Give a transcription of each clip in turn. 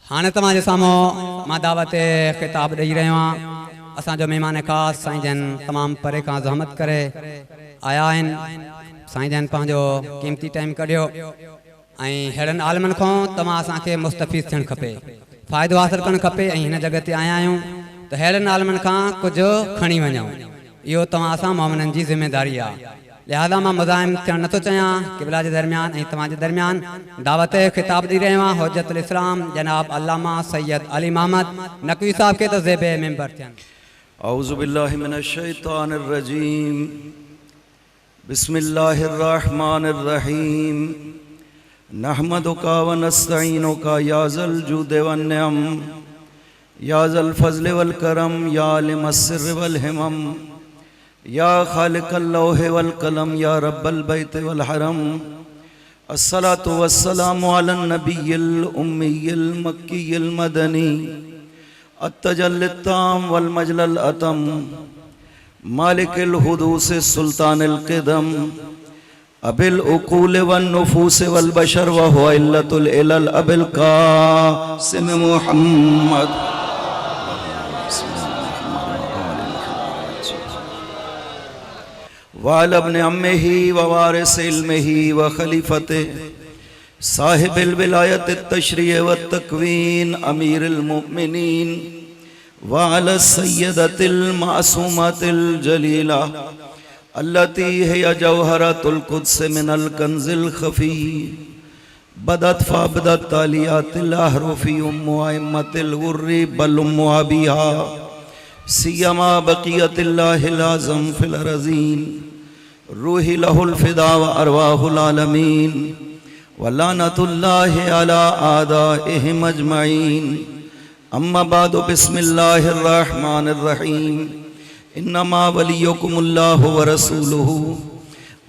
हाँ तव्हांजे साम्हूं मां दावत ख़िताब ॾेई रहियो आहियां। असांजो महिमान ख़ासि साईं जन तमामु परे खां ज़हमत करे आया आहिनि। साईं जन पंहिंजो क़ीमती टाइम कढियो ऐं अहिड़नि आलमनि खां तव्हां असांखे मुस्तफ़ीज़ थियणु खपे, फ़ाइदो हासिलु करणु खपे। ऐं हिन जॻह ते आया आहियूं त अहिड़नि आलमनि खां कुझु खणी वञूं, इहो तव्हां असां मोमिननि जी ज़िम्मेदारी आहे। लिहाज़ा मां मुज़ाहिम थियणु नथो चाहियां। क़िबला जे दरमियान ऐं तव्हांजे दरमियान दावत ख़िताब ॾेई रहियो आहियां। हुज्जतुल इस्लाम जनाब अल्लामा सैयद अली मोहम्मद नक़वी साहब के तो ज़ेबे मेंबर थियनि। औज़ु बिल्लाहि मिनश शैतानिर रजीम। बिस्मिल्लाहिर रहमानिर रहीम। नहमदुका व नस्तईनुका या ज़ल जुद वन निअम या ज़ल फ़ज़्ल वल करम या लिमस सिर्र वल हिमम या खालिक़ल लौह वल कलम या रब्बल बैत वल हरम। अस्सलातु वस्सलामु अलन नबिय्यिल उम्मिय्यिल मक्किय्यिल मदनी अत्तजल्लित ताम वल मजलल अतम मालिकिल हुदूस सुल्तानिल क़िदम अबिल उक़ूल वन नुफूस वल बशर व हुवा इल्लतुल इलल अबिल क़ासिम मुहम्मद वाल इब्न अम्मिही व वारिस इल्मिही व खलीफतिही साहिबिल विलायत तशरीअ व तकवीन अमीरुल मोमिनीन व अला सय्यदतिल मासूमातिल जलीला अल्लती हिय जौहरतुल कुद्स मिनल कंज़िल खफी बदत फबदत तालियातिल अहरुफी उम्मु अइम्मतिल गुर्री बल उम्मु अबीहा सियमा बक़ियतिल्लाहिल आज़म फिल अरज़ीन रूही लहुल फ़िदा व अरवाहुल आलमीन वलानतुल्लाहि अला आदाइहिम अजमईन। अम्मा बादु बिस्मिल्लाहिर रहमानिर रहीम। इन्नमा वलियुकुमुल्लाहु व रसूलुहु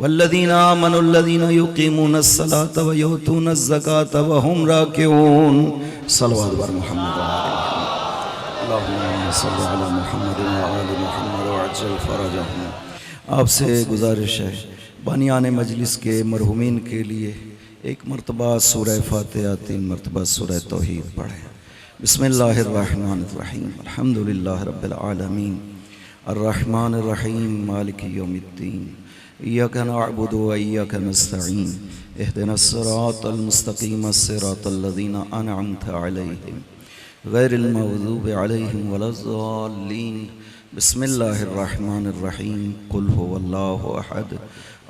वल्लज़ीना आमनुल्लज़ीना युक़ीमूनस सलाता व युतूनज़ ज़काता व हुम राकिऊन। सल्लल्लाहु अलैहि मुहम्मद अल्लाहुम्मा सल्लि अला मुहम्मद व आलि मुहम्मद व अज्जल फरजहुम। आपसे गुजारिश है बानियाने मजलिस के मरहुमीन के लिए एक मरतबा सूरह फातिहा, 3 मरतबा सूरह तौहीद पढ़ें। बिस्मिल्लाहिर रहमानिर रहीम। अल्हम्दुलिल्लाहि रब्बिल आलमीन अर्रहमानिर रहीम मालिकि यौमिद्दीन इय्याका नअबुदु व इय्याका नस्तईन इहदिनस सिरातल मुस्तक़ीम सिरातल लज़ीना अनअमता अलैहिम गैरिल मग़ज़ूबि अलैहिम वलज़्ज़ालीन। बिस्मिल्लाहिर रहमानिर रहीम। कुल हुवल्लाहु अहद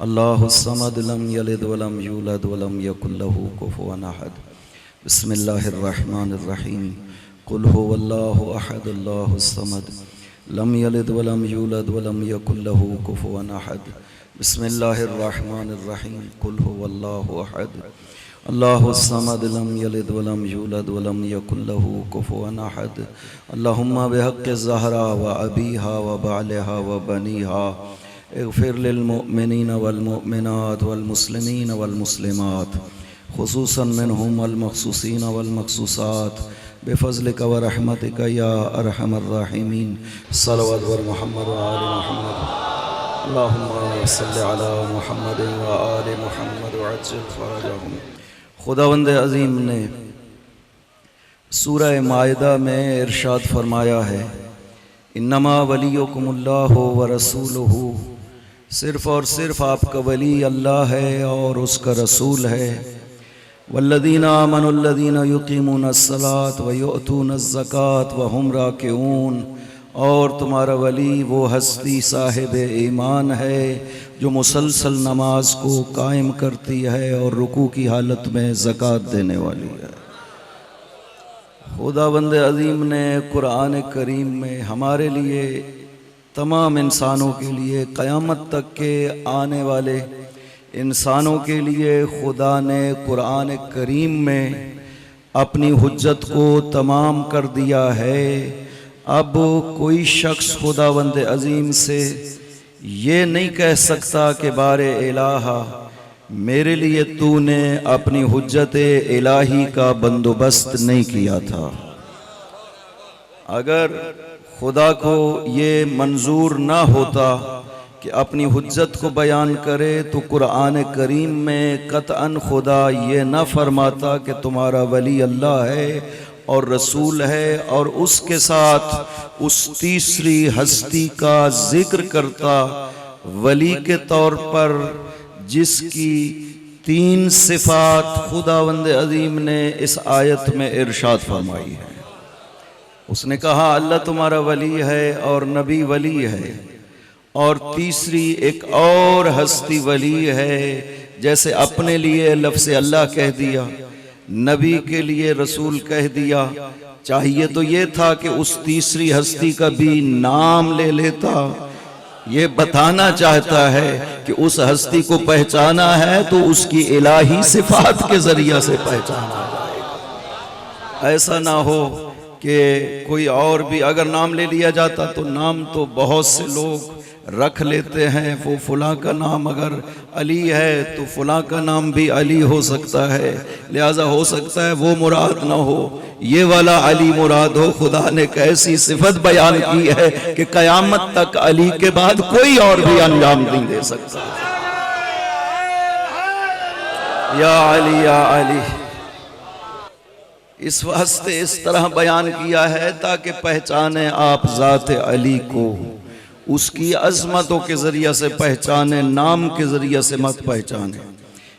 अल्लाहुस समद लम यलिद वलम यूलद वलम यकुल लहू कुफुवन अहद। बिस्मिल्लाहिर रहमानिर रहीम। कुल हुवल्लाहु अहद अल्लाहुस समद लम यलिद वलम यूलद वलम यकुल लहू कुफुवन अहद। बिस्मिल्लाहिर रहमानिर रहीम। कुल हुवल्लाहु अहद अल्लाहुस समद लम यलिद वलम यूलद वलम यकुल लहू कुफुवन अहद। अल्लाहुम्मा बिहक़्क़ि ज़हरा व अबीहा व बालिहा व बनीहा इग़फ़िर लिल मुअमिनीना वल मुअमिनात वल मुस्लिमीना वल मुस्लिमात खुसूसन मिनहुम वल मख़सूसीना वल मख़सूसात बिफ़ज़लिका व रहमतिका या अरहमर राहिमीन। सल्लल्लाहु अलैहि मुहम्मद व आलि मुहम्मद। अल्लाहुम्मा सल्लि अला मुहम्मद व आलि मुहम्मद व अज्जिल फ़रजहुम। खुदावंद अज़ीम ने सूरह माइदा में इरशाद फरमाया है, इन्नमा वलियुकुमुल्लाहु व रसूलुहु, सिर्फ़ और सिर्फ आपका वली अल्लाह है और उसका रसूल है। वल्लज़ीना आमनुल्लज़ीना युक़ीमूनस सलात व युअतूनज़ ज़कात व हुम राकिऊन, और तुम्हारा वली वो हस्ती साहिब ईमान है जो मुसलसल नमाज को कायम करती है और रुकू की हालत में ज़कात देने वाली है। खुदावंद अज़ीम ने कुरान करीम में हमारे लिए, तमाम इंसानों के लिए, क़यामत तक के आने वाले इंसानों के लिए खुदा ने कुरान करीम में अपनी हुज्जत को तमाम कर दिया है। अब कोई शख्स खुदावंद अज़ीम से ये नहीं कह सकता कि बारे इलाहा मेरे लिए तूने अपनी हुज्जत इलाही का बंदोबस्त नहीं किया था। अगर खुदा को ये मंजूर ना होता कि अपनी हुज्जत को बयान करे तो कुरान करीम में कतअन खुदा ये न फरमाता कि तुम्हारा वली अल्लाह है और रसूल है, और उसके साथ उस तीसरी हस्ती का जिक्र करता वली के तौर पर जिसकी 3 सिफात खुदावंद अजीम ने इस आयत में इरशाद फरमाई है। उसने कहा अल्लाह तुम्हारा वली है और नबी वली है, और तीसरी एक और हस्ती वली है। जैसे अपने लिए लफ्ज़ अल्लाह कह दिया, नबी के लिए रसूल कह दिया, चाहिए तो ये था कि उस तीसरी हस्ती का भी नाम ले लेता। ये बताना चाहता है कि उस हस्ती को पहचाना है तो उसकी इलाही सिफात के जरिया से पहचाना जाएगा। ऐसा ना हो कि कोई और भी अगर नाम ले लिया जाता, तो नाम तो बहुत से लोग रख लेते हैं। वो फलां का नाम अगर अली है तो फलां का नाम भी अली हो सकता है, लिहाजा हो सकता है वो मुराद ना हो, ये वाला अली मुराद हो। खुदा ने एक ऐसी सिफत बयान की है कि कयामत तक अली के बाद कोई और भी अंजाम नहीं दे सकता। या अली या अली, इस वास्ते इस तरह बयान किया है ताकि पहचाने आप ज़ात अली को, उसकी अजमतों के ज़रिया से पहचाने, नाम के ज़रिया से मत पहचाने।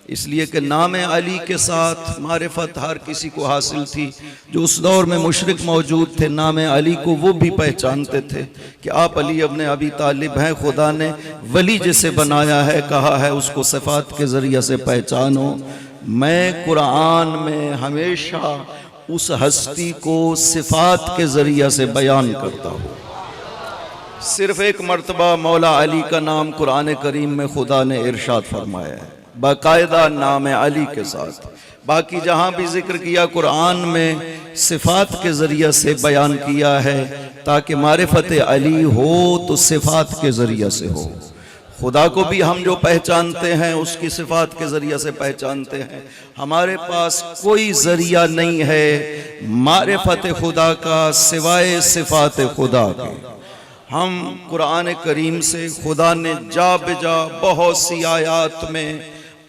इसलिए कि नाम अली के साथ मारिफत हर किसी को हासिल थी। जो उस दौर में मुशरिक मौजूद थे, नाम अली को वो भी पहचानते थे कि आप अली इब्न अबी तालिब हैं। खुदा ने वली जिसे बनाया है, कहा है उसको सिफात के ज़रिया से पहचानो। मैं कुरान में हमेशा उस हस्ती को सिफात के ज़रिया से बयान करता हूँ। सिर्फ एक मर्तबा मौला अली का नाम कुरान करीम में खुदा ने इरशाद फरमाया है, बाकायदा नाम अली के साथ। बाकी जहाँ भी जिक्र किया कुरान में सिफात के ज़रिया से बयान किया है, ताकि मारिफत अली हो तो सिफात के ज़रिया से हो। खुदा को भी हम जो पहचानते हैं उसकी सिफात के ज़रिया से पहचानते हैं। हमारे पास कोई ज़रिया नहीं है मारिफत खुदा का सिवाय सिफात खुदा के। हम कुरान करीम से खुदा ने जा बेजा बहुत सी आयात में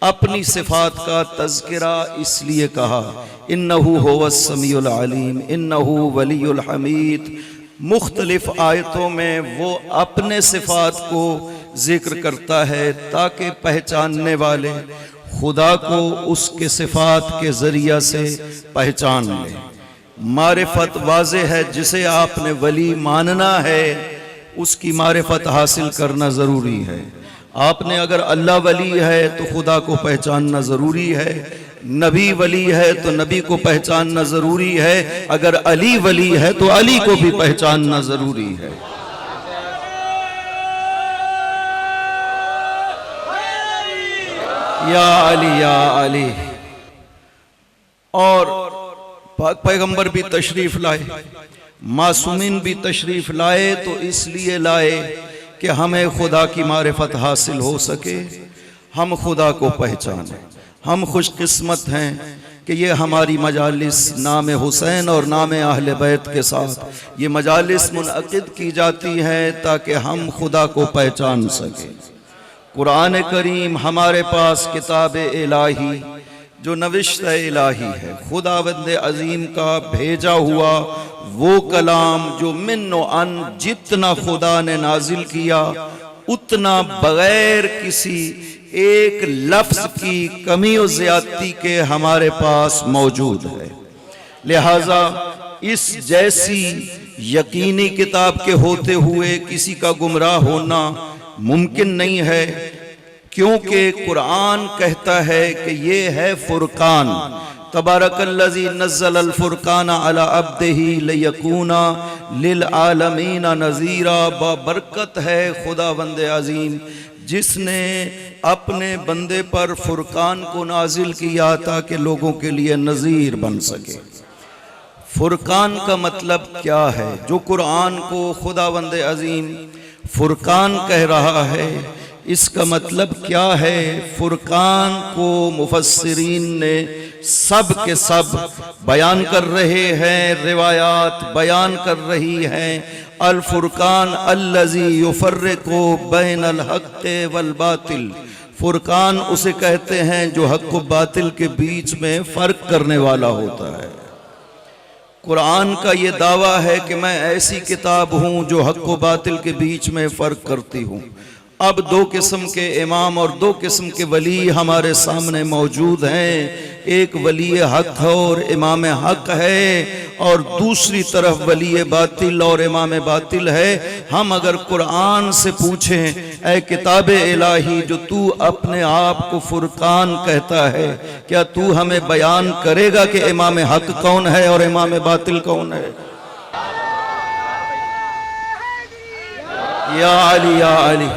अपनी सिफात का तज़किरा इसलिए कहा, इन्नहु हुवस समीउल अलीम, इन्नहु वलीयुल हमीद। मुख्तलिफ आयतों में वो अपने सिफात को जिक्र करता है ताकि पहचानने वाले खुदा को उसके सिफात के ज़रिया से पहचान लें। मारिफत वाज़े है, जिसे आपने वली मानना है उसकी मारिफत हासिल करना ज़रूरी है। आपने अगर अल्लाह वली है तो खुदा को पहचानना ज़रूरी है, नबी वली है तो नबी को पहचानना ज़रूरी है, अगर अली वली है तो अली को भी पहचानना ज़रूरी है। या अली या अली। और पाक पैगंबर भी तशरीफ़ लाए, मासूमीन भी तशरीफ़ लाए, तो इसलिए लाए कि हमें खुदा की मारिफत हासिल हो सके, हम खुदा को पहचानें। हम खुशकिस्मत हैं कि ये हमारी मजालिस नाम हुसैन और नाम अहले बैत के साथ ये मजालिस मुनअक़िद की जाती हैं ताकि हम खुदा को पहचान सकें। कुरान करीम हमारे पास किताब इलाही जो नविश्त इलाही है, खुदावंद अजीम का भेजा हुआ वो कलाम जो मिन्नो अन जितना खुदा ने नाजिल किया उतना बगैर किसी एक लफ्ज की कमी और ज्यादती के हमारे पास मौजूद है। लिहाजा इस जैसी यकीनी किताब के होते हुए किसी का गुमराह होना मुमकिन नहीं है, क्योंकि कुरान कहता है कि ये है फुरकान। तबारकल्लज़ी नज़्ज़ल फुरकान अला अब्दिही लियकूना लिल आलमीना नज़ीरा। बाबरकत है खुदावंद अजीम जिसने अपने बंदे पर फुरकान को नाजिल किया ताकि लोगों के लिए नज़ीर बन सके। फुरकान का मतलब क्या है? जो कुरान को खुदावंद अजीम फुरकान कह रहा है, इसका मतलब क्या है? फुरकान को मुफस्सिरीन ने सब के सब बयान कर रहे हैं, रिवायात बयान कर रही हैं। अल फुरकान अल्लज़ी युफ़र्रिक़ु बैनल हक़्क़ि वल बातिल। फुरकान उसे कहते हैं जो हक़ व बातिल के बीच में फ़र्क करने वाला होता है। कुरान का ये दावा है कि मैं ऐसी किताब हूँ जो हक व बातिल के बीच में फ़र्क करती हूँ। अब दो किस्म के इमाम और दो किस्म के वली हमारे सामने मौजूद हैं। एक वली हक है और इमाम हक है, और दूसरी तरफ वली बातिल और इमाम बातिल है। हम अगर कुरान से पूछें, ऐ किताब इलाही जो तू अपने आप को फुरकान कहता है, क्या तू हमें बयान करेगा कि इमाम हक कौन है और इमाम बातिल कौन है? या अली या अली।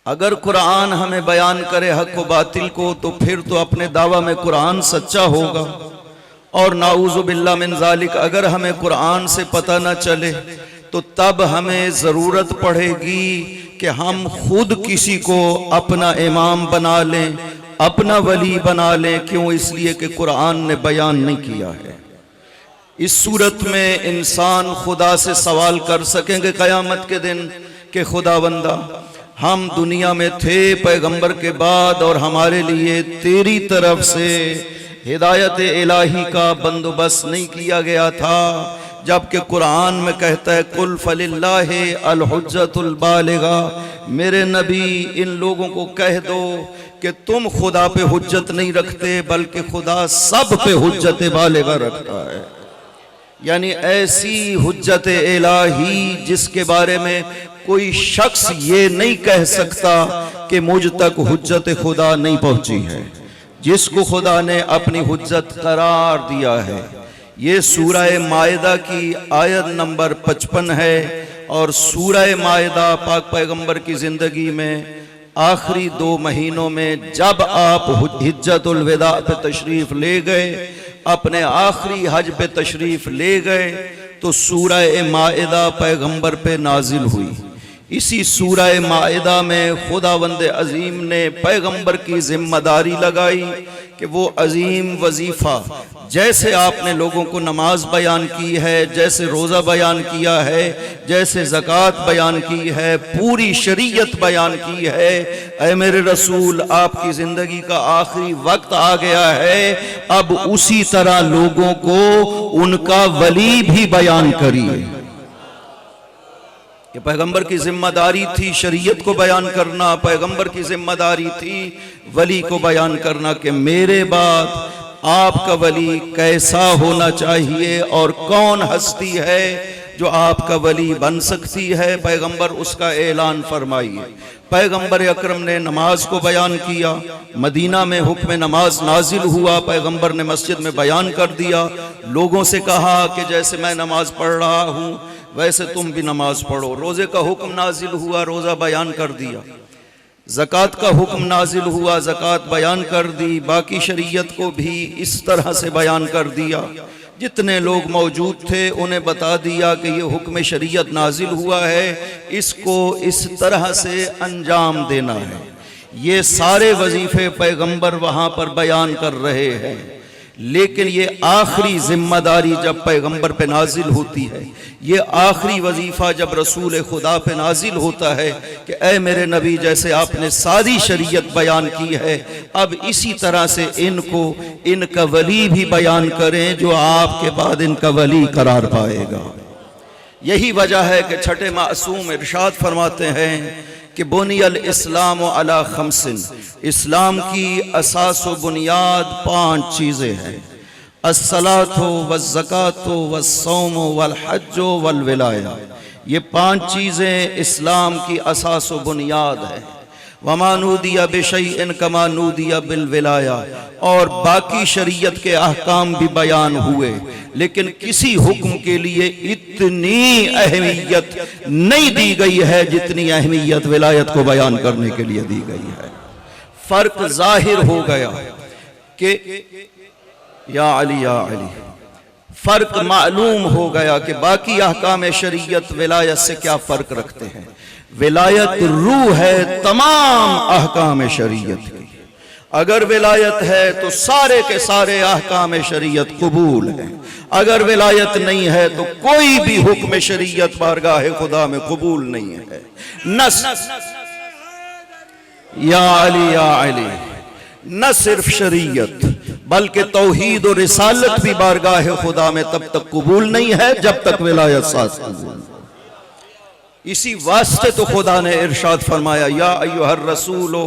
अगर कुरान हमें बयान करे हक व बातिल को, तो फिर तो अपने दावा में कुरान सच्चा होगा। और नाऊज़ु बिल्लाह मिन ज़ालिक, अगर हमें कुरान से पता न चले तो तब हमें ज़रूरत पड़ेगी कि हम खुद किसी को अपना इमाम बना लें, अपना वली बना लें। क्यों? इसलिए कि कुरान ने बयान नहीं किया है। इस सूरत में इंसान खुदा से सवाल कर सकेंगे क़यामत के दिन कि खुदावंदा, हम दुनिया में थे पैगंबर के बाद और हमारे लिए तेरी तरफ से हिदायत इलाही का बंदोबस्त नहीं किया गया था, जबकि कुरान में कहता है कुल फलिल्लाहि अल हुज्जतुल बालिगा। मेरे नबी, इन लोगों को कह दो कि तुम खुदा पे हुज्जत नहीं रखते, बल्कि खुदा सब पे हुज्जत बालिगा रखता है। यानी ऐसी हुज्जत इलाही जिसके बारे में कोई शख्स ये नहीं कह सकता कि मुझ तक हुज्जत खुदा नहीं पहुंची है, जिसको खुदा ने अपनी हुज्जत करार दिया है। ये सूरह माइदा की आयत नंबर 55 है। और सूरह माइदा पाक पैगंबर की जिंदगी में आखिरी 2 महीनों में जब आप हिज्जतुल विदा पे तशरीफ ले गए, अपने आखिरी हज पे तशरीफ ले गए, तो सूरह माइदा पैगंबर पे नाजिल हुई। इसी सूरह माइदा में खुदावंद अजीम ने पैगंबर की जिम्मेदारी लगाई कि वो अजीम वजीफा, जैसे आपने लोगों को नमाज बयान की है, जैसे रोज़ा बयान किया है, जैसे ज़कात बयान की है, पूरी शरीयत बयान की है, ऐ मेरे रसूल आपकी ज़िंदगी का आखिरी वक्त आ गया है, अब उसी तरह लोगों को उनका वली भी बयान करिए। ये पैगंबर की जिम्मेदारी थी शरीयत को बयान करना, पैगंबर की जिम्मेदारी थी वली को बयान करना कि मेरे बाद आपका वली कैसा होना चाहिए और कौन हस्ती है जो आपका वली बन सकती है। पैगंबर उसका ऐलान फरमाइए। पैगंबर अकरम ने नमाज को बयान किया, मदीना में हुक्म नमाज नाजिल हुआ, पैगंबर ने मस्जिद में बयान कर दिया, लोगों से कहा कि जैसे मैं नमाज पढ़ रहा हूँ वैसे तुम भी नमाज पढ़ो। रोज़े का हुक्म नाजिल हुआ, रोज़ा बयान कर दिया। ज़कात का हुक्म नाजिल हुआ, ज़कात बयान कर दी। बाकी शरीयत को भी इस तरह से बयान कर दिया। जितने लोग मौजूद थे उन्हें बता दिया कि ये हुक्म शरीयत नाजिल हुआ है, इसको इस तरह से अंजाम देना है। ये सारे वजीफे पैगंबर वहाँ पर बयान कर रहे हैं। लेकिन ये आखिरी जिम्मेदारी जब पैगंबर पे नाजिल होती है, ये आखिरी वजीफा जब रसूल खुदा पे नाजिल होता है कि ऐ मेरे नबी, जैसे आपने सारी शरीयत बयान की है, अब इसी तरह से इनको इनका वली भी बयान करें जो आपके बाद इनका वली करार पाएगा। यही वजह है कि छठे मासूम इरशाद फरमाते हैं कि बुनियल इस्लाम अला खमसिन, इस्लाम की असास व बुनियाद 5 चीज़ें हैं। अस्सलातो वज़्ज़कातो वस्सौमो वलहज्जो वलविलाया। ये 5 चीज़ें इस्लाम की असास व बुनियाद है। वमा नूदिया बिशैइन कमा नूदिया बिलविलाया। और बाकी शरीयत के अहकाम भी बयान हुए, लेकिन किसी हुक्म के लिए इतनी अहमियत नहीं दी गई है जितनी अहमियत विलायत को बयान करने के लिए दी गई है। फर्क जाहिर हो गया कि या अली, फर्क मालूम हो गया कि बाकी अहकाम शरीयत विलायत से क्या फर्क रखते हैं। विलायत रूह है तमाम अहकाम शरीयत की। अगर विलायत है तो सारे के सारे अहकाम शरीयत कबूल है। अगर विलायत नहीं है तो कोई भी हुक्म शरीयत बारगाह खुदा में कबूल नहीं है। या अली, न सिर्फ शरीयत बल्कि तौहीद और रिसालत भी बारगाह खुदा में तब तक कबूल नहीं है जब तक विलायत साथ कबूल। इसी वास्ते तो खुदा ने इरशाद फरमाया, या अय्युहर रसूलो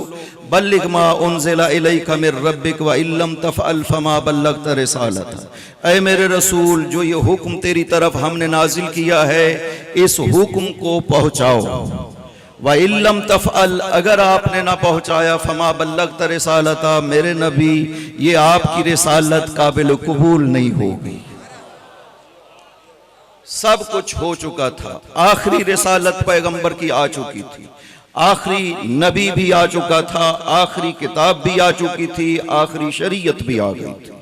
बल्लिग मा उनज़िला इलैका मिर रब्बिक व इल्लम तफ़अल फमा बल्लगत रिसालता। ऐ मेरे रसूल, जो ये हुक्म तेरी तरफ हमने नाजिल किया है, इस हुक्म को पहुँचाओ। व इल्लम तफ़अल, अगर आपने ना पहुँचाया, फमा बल्लगत रिसालता, मेरे नबी ये आपकी रिसालत काबिल कबूल नहीं होगी। सब कुछ हो चुका था, आखिरी रिसालत पैगंबर की आ चुकी थी, आखिरी नबी भी आ चुका था, आखिरी किताब भी आ चुकी थी, आखिरी शरीयत भी आ गई थी।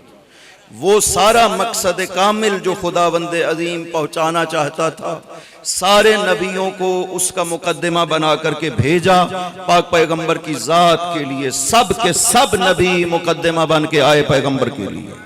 वो सारा मकसद कामिल जो खुदावंद अजीम पहुंचाना चाहता था, सारे नबियों को उसका मुकद्दमा बना करके भेजा पाक पैगंबर की जात के लिए। सब के सब नबी मुकद्दमा बन के आए पैगंबर के लिए।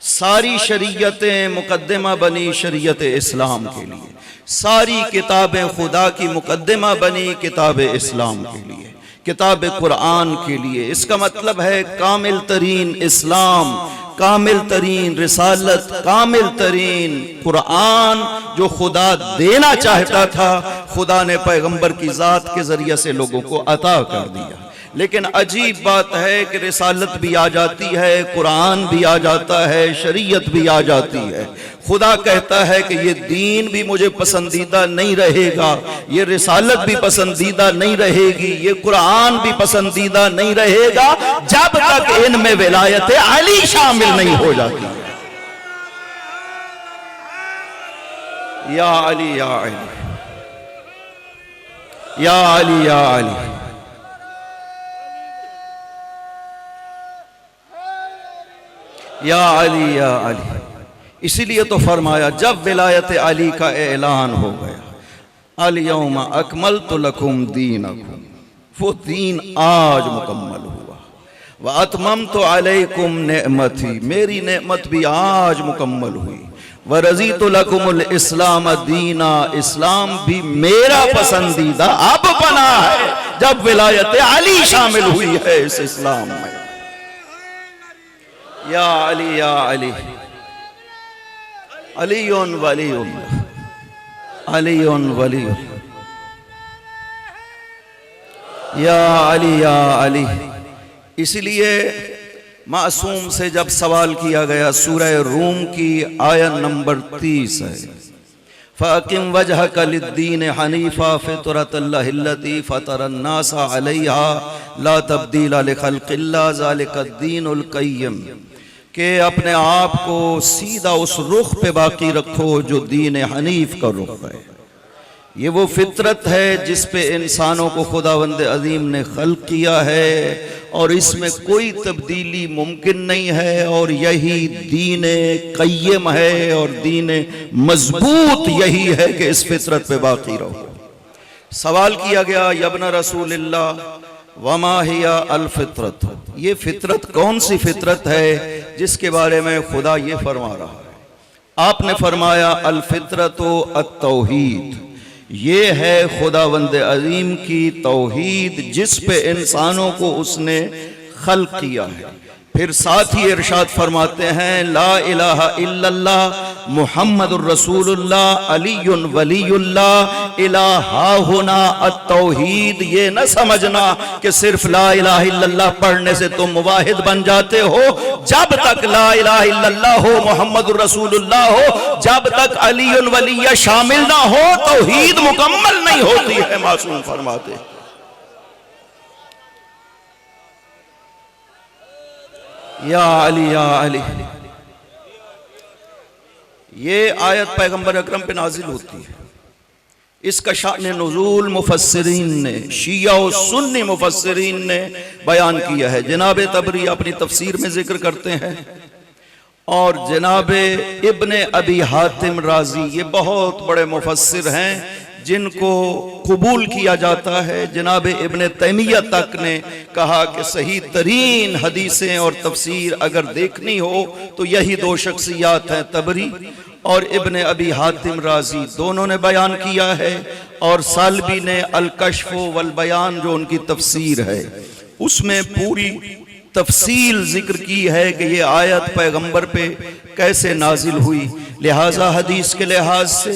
सारी शरीयतें मुकद्दमा बनी शरीयत इस्लाम के लिए, सारी किताबें खुदा की मुकद्दमा बनी किताब इस्लाम के लिए, किताब कुरान के लिए। इसका मतलब है कामिल तरीन इस्लाम, कामिल तरीन रिसालत, कामिल तरीन कुरान जो खुदा देना चाहता था, खुदा ने पैगंबर की जात के जरिए से लोगों को अता कर दिया। लेकिन अजीब बात है कि रिसालत भी आ जाती है, कुरान भी आ जाता है, शरीयत भी आ जाती है। खुदा कहता है कि ये दीन भी मुझे पसंदीदा नहीं रहेगा, ये रिसालत भी पसंदीदा नहीं रहेगी, ये कुरान भी पसंदीदा नहीं रहेगा जब तक इनमें विलायत अली शामिल नहीं हो जाती। या अली या अली या अली या अली। या अली या अली। इसीलिए तो फरमाया जब विलायत अली का ऐलान हो गया, अल यौमा अकमलतु लकुम दीनकुम, वो दीन आज मुकम्मल हुआ। व अतममतु अलैकुम नेमती, मेरी नेमत भी आज मुकम्मल हुई। व रज़ीतु लकुमुल इस्लाम दीना, इस्लाम भी मेरा पसंदीदा अब बना है जब विलायत अली शामिल हुई है इस इस्लाम में। या अली या अली, अलीउन वलीउल्लाह, अलीउन वलीउल्लाह, या अली या अली। इसलिए मासूम से जब सवाल किया गया, सूरह रूम की आयत नंबर 30 है, फ़अक़िम वजहक लिद्दीन हनीफ़ा फ़ितरतल्लाहिल्लती फ़तरन्नास अलैहा ला तब्दीला लिख़ल्क़िल्लाह ज़ालिकद्दीनुल क़य्यिम, कि अपने आप को सीधा उस रुख पे बाकी रखो जो दीन हनीफ का रुख है। ये वो फितरत है जिस पे इंसानों को खुदावंद अजीम ने खल्क किया है और इसमें कोई तब्दीली मुमकिन नहीं है, और यही दीन क़य्यम है और दीन मजबूत यही है कि इस फितरत पे बाकी रहो। सवाल किया गया, यब्न रसूलिल्लाह वमा हिया अल फितरत, ये फितरत कौन सी फितरत है जिसके बारे में खुदा ये फरमा रहा है? आपने फरमाया अल फितरतो अत-तौहीद, ये है खुदावंद अजीम की तौहीद जिस पे इंसानों को उसने खल्क किया है। फिर साथ ही इरशाद फरमाते हैं, ला इलाहा इल्लल्लाह मुहम्मदुर रसूलुल्लाह अलीयुन वलीयुल्लाह इलाहा हुना अत-तौहीद। ये न समझना कि सिर्फ ला इलाहा इल्लल्लाह पढ़ने से तुम मुवाहिद बन जाते हो। जब तक ला इलाहा इल्लल्लाह हो, मुहम्मदुर रसूलुल्लाह हो, जब तक अलीयुन वलीया शामिल ना हो, तौहीद मुकम्मल नहीं होती है। मासूम फरमाते या अली या अली। ये आयत पैगंबर अकरम पे नाजिल होती है। इसका शान नुज़ूल मुफस्सिरीन ने, शिया और सुन्नी मुफस्सिरीन ने बयान किया है। जनाब तबरी अपनी तफसीर में जिक्र करते हैं, और जनाब इब्ने अबी हातिम राजी, ये बहुत बड़े मुफस्सिर हैं जिनको कबूल किया जाता है। जनाब इब्ने तैमिया तक ने कहा कि सही तरीन हदीसें और तफसीर अगर देखनी हो तो यही दो शख्सियात हैं, तबरी और इब्ने अबी हातिम राजी, दोनों ने बयान किया है। और सालबी ने अल कश्फ वल बयान जो उनकी तफसीर है उसमें पूरी तफसील जिक्र की है कि ये आयत पैगंबर पे कैसे नाजिल हुई। लिहाजा हदीस के लिहाज से,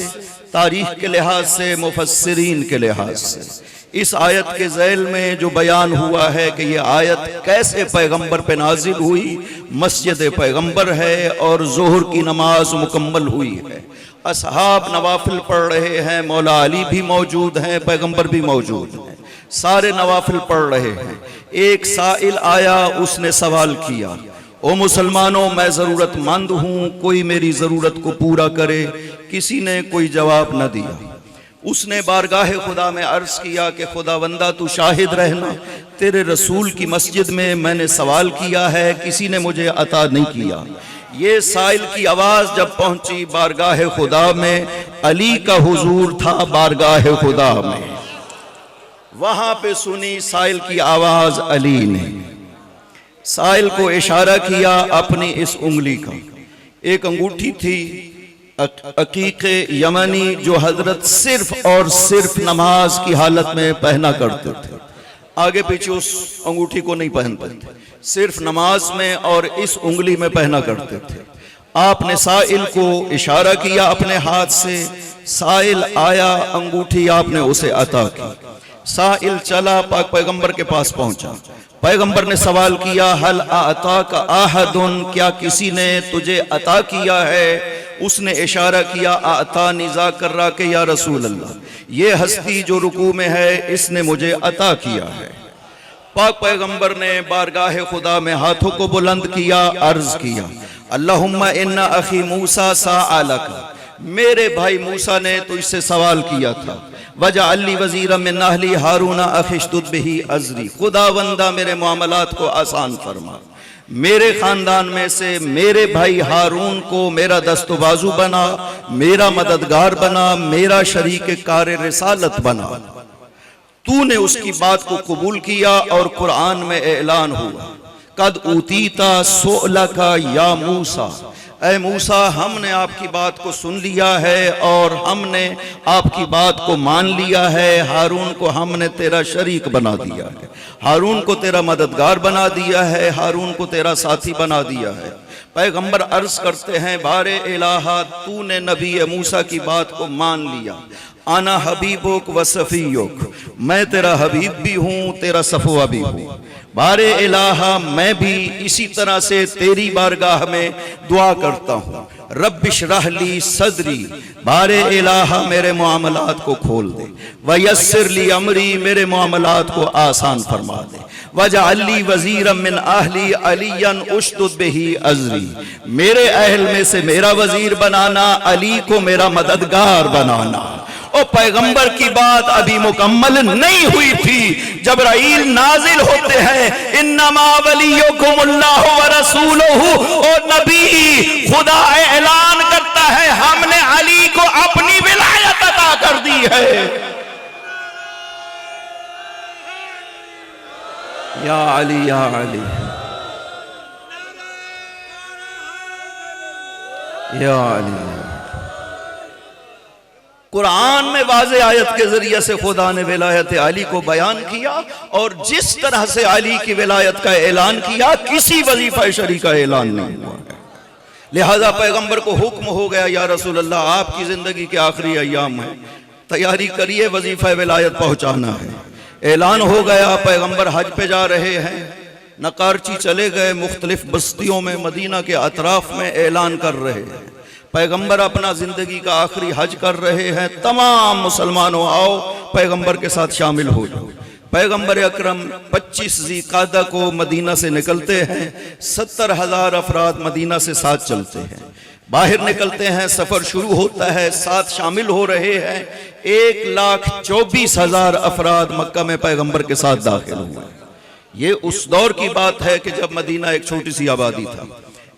तारीख के लिहाज से, मुफस्सिरीन के लिहाज से इस आयत के ज़ैल में जो बयान हुआ है कि ये आयत कैसे पैगंबर पे नाजिल हुई, मस्जिद पैगंबर है और ज़ोहर की नमाज मुकम्मल हुई है, असहाब नवाफिल पढ़ रहे हैं, मौला अली भी मौजूद हैं, पैगंबर भी मौजूद हैं, सारे नवाफिल पढ़ रहे हैं। एक साइल आया, उसने सवाल किया, ओ मुसलमानों मैं ज़रूरतमंद हूँ, कोई मेरी ज़रूरत को पूरा करे। किसी ने कोई जवाब न दिया। उसने बारगाह खुदा में अर्ज़ किया कि खुदावंदा तू शाहिद रहना, तेरे रसूल की मस्जिद में मैंने सवाल किया है, किसी ने मुझे अता नहीं किया। ये साइल की आवाज़ जब पहुंची बारगाह खुदा में, अली का हुजूर था बारगाह खुदा में, वहां पे सुनी साइल की आवाज़ अली ने। साइल को इशारा किया अपनी इस उंगली का। एक अंगूठी थी अकीके यमनी जो हजरत सिर्फ और सिर्फ नमाज की हालत में पहना करते थे, आगे पीछे उस अंगूठी को नहीं पहनते थे, सिर्फ नमाज में और इस उंगली में पहना करते थे। आपने साइल को इशारा किया अपने हाथ से, साइल आया, अंगूठी आपने उसे अता की। साइल चला, पाक पैगंबर के पास पहुंचा। पैगंबर ने सवाल किया, हल अता का आहदुन, क्या किसी ने तुझे अता किया है? उसने इशारा किया, अता निजा कर रहा के या रसूल अल्लाह, ये हस्ती जो रुकू में है इसने मुझे अता किया है। पाक पैगंबर ने बारगाह खुदा में हाथों को बुलंद किया, अर्ज किया, अल्लाहुम्मा इन्ना अखी मूसा सअलका, मेरे भाई मूसा ने तो इससे सवाल किया था, वजा अली वजीर मिन अहली हारूना अखिशदुद बिही अजरी, खुदावंदा मेरे मामलात को आसान फरमा, मेरे खानदान में से मेरे भाई हारून को मेरा दस्तबाजू बना, मेरा मददगार बना, मेरा शरीक कार रिसालत बना। तूने उसकी बात को कबूल किया और कुरान में ऐलान हुआ, कद ऊतीता सोला का या मूसा, ऐ मूसा हमने आपकी बात को सुन लिया है और हमने आपकी बात को मान लिया है। हारून को हमने तेरा शरीक बना दिया है, हारून को तेरा मददगार बना दिया है, हारून को तेरा साथी बना दिया है। पैगंबर अर्ज करते हैं, बारे इलाहा तूने नबी मूसा की बात को मान लिया, आना हबीबुक व सफीयुक, मैं तेरा हबीब भी हूँ, तेरा सफवा भी हूँ। बारे इलाहा मैं भी इसी तरह से तेरी बारगाह में दुआ करता हूँ, रब्बिश रहली सदरी, बारे इलाहा मेरे मामलात को खोल दे, वयस्सिर ली अमरी, मेरे मामलात को आसान फरमा दे, वजअली वजीरम मिन अहली अलियन उशदुद बिही अजरी, मेरे अहल में से मेरा वजीर बनाना, अली को मेरा मददगार बनाना। और पैगंबर की बात अभी मुकम्मल नहीं हुई थी, जबराइल नाजिल होते हैं, इन्नमा वलियुकुमुल्लाहु व रसूलुहु, और नबी खुदा ऐलान करता है हमने अली को अपनी विलायत अता कर दी है। या अली या अली या अली। कुरान में वाज़े आयत के जरिए से खुदा ने विलायत अली को बयान किया, और जिस तरह से अली की विलायत का ऐलान किया, किसी वजीफा शरी का ऐलान नहीं हुआ। लिहाजा पैगंबर को हुक्म हो गया, या रसूल अल्लाह आपकी जिंदगी के आखिरी अय्याम है, तैयारी करिए, वजीफा विलायत पहुंचाना है। ऐलान हो गया, पैगंबर हज पे जा रहे हैं, नकारची चले गए, मुख्तलिफ बस्तियों में मदीना के अतराफ में ऐलान कर रहे हैं, पैगंबर अपना जिंदगी का आखिरी हज कर रहे हैं, तमाम मुसलमानों आओ पैगंबर के साथ शामिल हो जाओ। पैगंबर अकरम 25 ज़िक़ादा को मदीना से निकलते हैं, 70,000 अफराद मदीना से साथ चलते हैं, बाहर निकलते हैं, सफर शुरू होता है, साथ शामिल हो रहे हैं। 1,24,000 अफराद मक्का में पैगंबर के साथ दाखिल हुए। ये उस दौर की बात है कि जब मदीना एक छोटी सी आबादी था।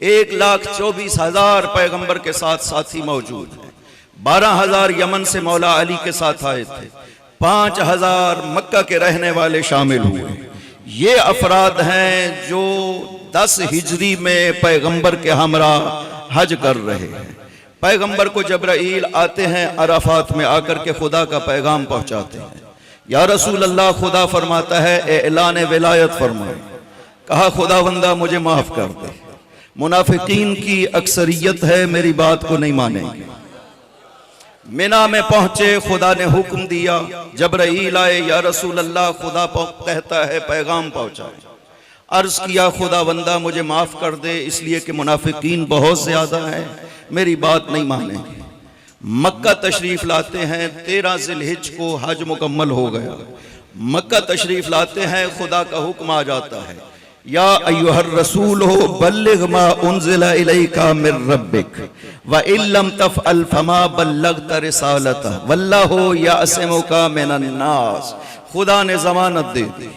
1,24,000 पैगंबर के साथ साथी मौजूद हैं। 12,000 यमन से मौला अली के साथ आए थे, 5,000 मक्का के रहने वाले शामिल हुए। ये अफराद हैं जो 10 हिजरी में पैगंबर के हमरा हज कर रहे हैं। पैगंबर को जबराइल आते हैं, अराफात में आकर के खुदा का पैगाम पहुंचाते हैं, या रसूल अल्लाह खुदा फरमाता है ऐलान विलायत फरमाए। कहा खुदावंदा मुझे माफ कर दे, मुनाफिकीन की अक्सरियत है, मेरी बात को नहीं मानेंगे। मिना में पहुंचे, खुदा ने हुक्म दिया, जबराईल आए, या रसूल अल्लाह खुदा कहता है पैगाम पहुंचाए। अर्ज किया खुदावंदा मुझे माफ कर दे, इसलिए कि मुनाफिकीन बहुत ज्यादा है, मेरी बात नहीं मानेंगे। मक्का तशरीफ लाते हैं, 13 ज़िलहिज को हज मुकम्मल हो गया। मक्का तशरीफ लाते हैं, खुदा का हुक्म आ जाता है, या अय्युहर रसूल हो बल्लिग मा उन्ज़िला इलैका मिर रब्बिक व इल्लम तफ़अल फमा बल्लगत रिसालतह वल्लाहु यासिमुका मिनन नास। खुदा ने जमानत दे दी,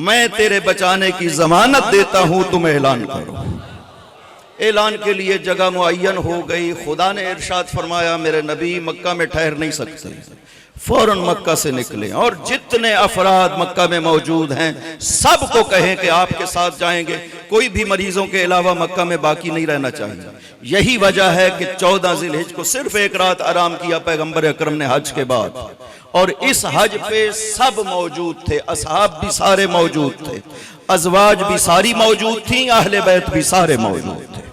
मैं तेरे बचाने की जमानत देता हूं, तुम ऐलान करो। ऐलान के लिए जगह मुअय्यन हो गई। खुदा ने इरशाद फरमाया मेरे नबी मक्का में ठहर नहीं सकते, फौरन मक्का से निकले और जितने अफराद मक्का में मौजूद हैं सबको कहें कि आपके साथ जाएंगे, कोई भी मरीजों के अलावा मक्का में बाकी नहीं रहना चाहिए। यही वजह है कि 14 ज़िलहिज को सिर्फ एक रात आराम किया पैगंबर अकरम ने हज के बाद, और इस हज पे सब मौजूद थे, असहाब भी सारे मौजूद थे, अज़वाज भी सारी मौजूद थी, अहले बैत भी सारे मौजूद थे।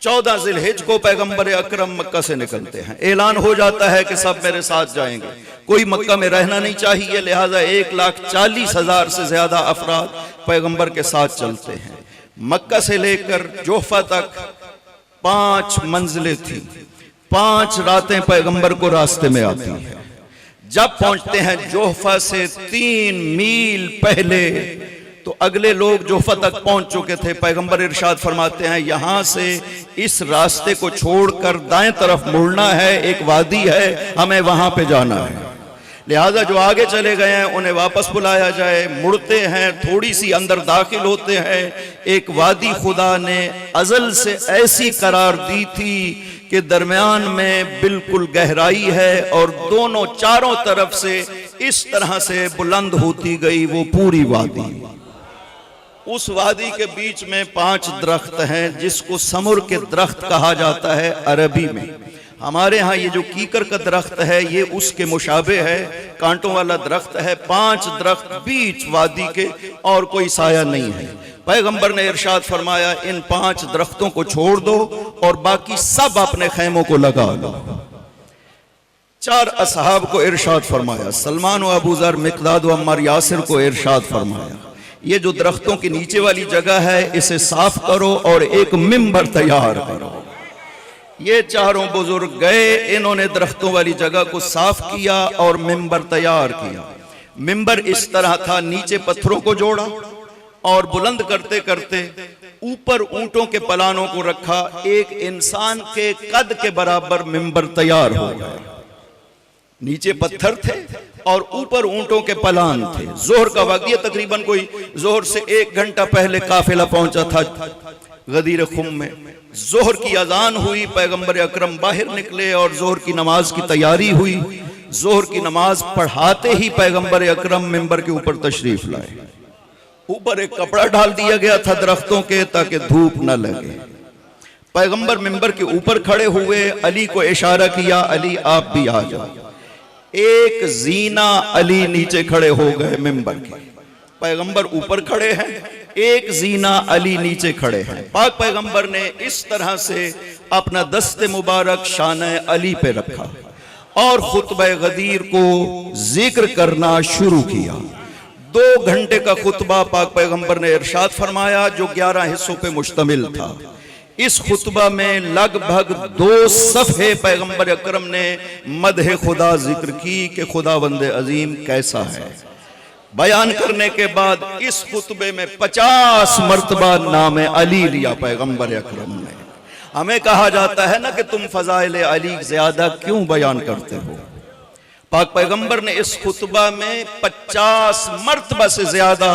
14 ज़िलहिज को पैगंबर अकरम मक्का से निकलते हैं, ऐलान हो जाता है कि सब मेरे साथ जाएंगे, कोई मक्का में रहना नहीं चाहिए, लिहाजा 1,40,000 से ज्यादा अफराद पैगंबर के साथ चलते हैं। मक्का से लेकर जोहफा तक 5 मंजिलें थी, 5 रातें पैगंबर को रास्ते में आती हैं। जब पहुंचते हैं जोहफा से 3 मील पहले, तो अगले लोग जोहफा तक पहुंच चुके थे। पैगंबर इरशाद फरमाते हैं यहां से इस रास्ते को छोड़कर दाएं तरफ मुड़ना है, एक वादी है, हमें वहां पे जाना है, लिहाजा जो आगे चले गए हैं उन्हें वापस बुलाया जाए। मुड़ते हैं, थोड़ी सी अंदर दाखिल होते हैं, एक वादी खुदा ने अजल से ऐसी करार दी थी कि दरमियान में बिल्कुल गहराई है और दोनों चारों तरफ से इस तरह से बुलंद होती गई वो पूरी वादी। उस वादी के बीच में 5 दरख्त हैं जिसको समर के दरख्त कहा जाता है अरबी में। हमारे यहाँ ये जो कीकर का दरख्त है ये उसके मुशाबे है, कांटों वाला दरख्त है। 5 दरख्त बीच वादी के और कोई साया नहीं है। पैगंबर ने इरशाद फरमाया इन 5 दरख्तों को छोड़ दो और बाकी सब अपने खैमों को लगा लो। 4 असहाब को इरशाद फरमाया, सलमान व अबू ज़र, मिक़दाद व अम्मार यासिर को इरशाद फरमाया ये जो दरख्तों के नीचे वाली जगह है इसे साफ करो और एक मिंबर तैयार करो। ये चारों बुजुर्ग गए, इन्होंने दरख्तों वाली जगह को साफ किया और मिंबर तैयार किया। मिंबर इस तरह था, नीचे पत्थरों को जोड़ा और बुलंद करते करते ऊपर ऊंटों के पलानों को रखा। एक इंसान के कद के बराबर मिंबर तैयार हो गया। नीचे पत्थर थे और ऊपर ऊंटों के पलान थे। जोहर का वक्त, ये तकरीबन कोई जोहर से 1 घंटा पहले काफिला पहुंचा था गदीर खुम में। जोहर की अजान हुई, पैगंबर अकरम बाहर निकले और जोहर की नमाज की तैयारी हुई। जोहर की नमाज पढ़ाते ही पैगंबर अकरम मिंबर के ऊपर तशरीफ लाए। ऊपर एक कपड़ा डाल दिया गया था दरख्तों के ताकि धूप न लगे। पैगंबर मिंबर के ऊपर खड़े हुए, अली को इशारा किया, अली आप भी आ जाओ। एक जीना अली नीचे खड़े हो गए मिंबर के। पैगंबर ऊपर खड़े हैं, एक जीना अली नीचे खड़े हैं। पाक पैगंबर ने इस तरह से अपना दस्ते मुबारक शान अली पे रखा और खुतबा गदीर को जिक्र करना शुरू किया। 2 घंटे का खुतबा पाक पैगंबर ने इरशाद फरमाया जो 11 हिस्सों पे मुश्तमिल था। इस खुतबा में लगभग 2 सफ़े पैगंबर अकरम ने मदह खुदा जिक्र की कि खुदावंद अजीम कैसा है। बयान करने के बाद इस खुतबे में 50 मरतबा नाम अली लिया पैगंबर अकरम ने। हमें कहा जाता है ना कि तुम फजाइल अली ज्यादा क्यों बयान करते हो। पाक पैगंबर ने इस खुतबा में 50 मरतबा से ज्यादा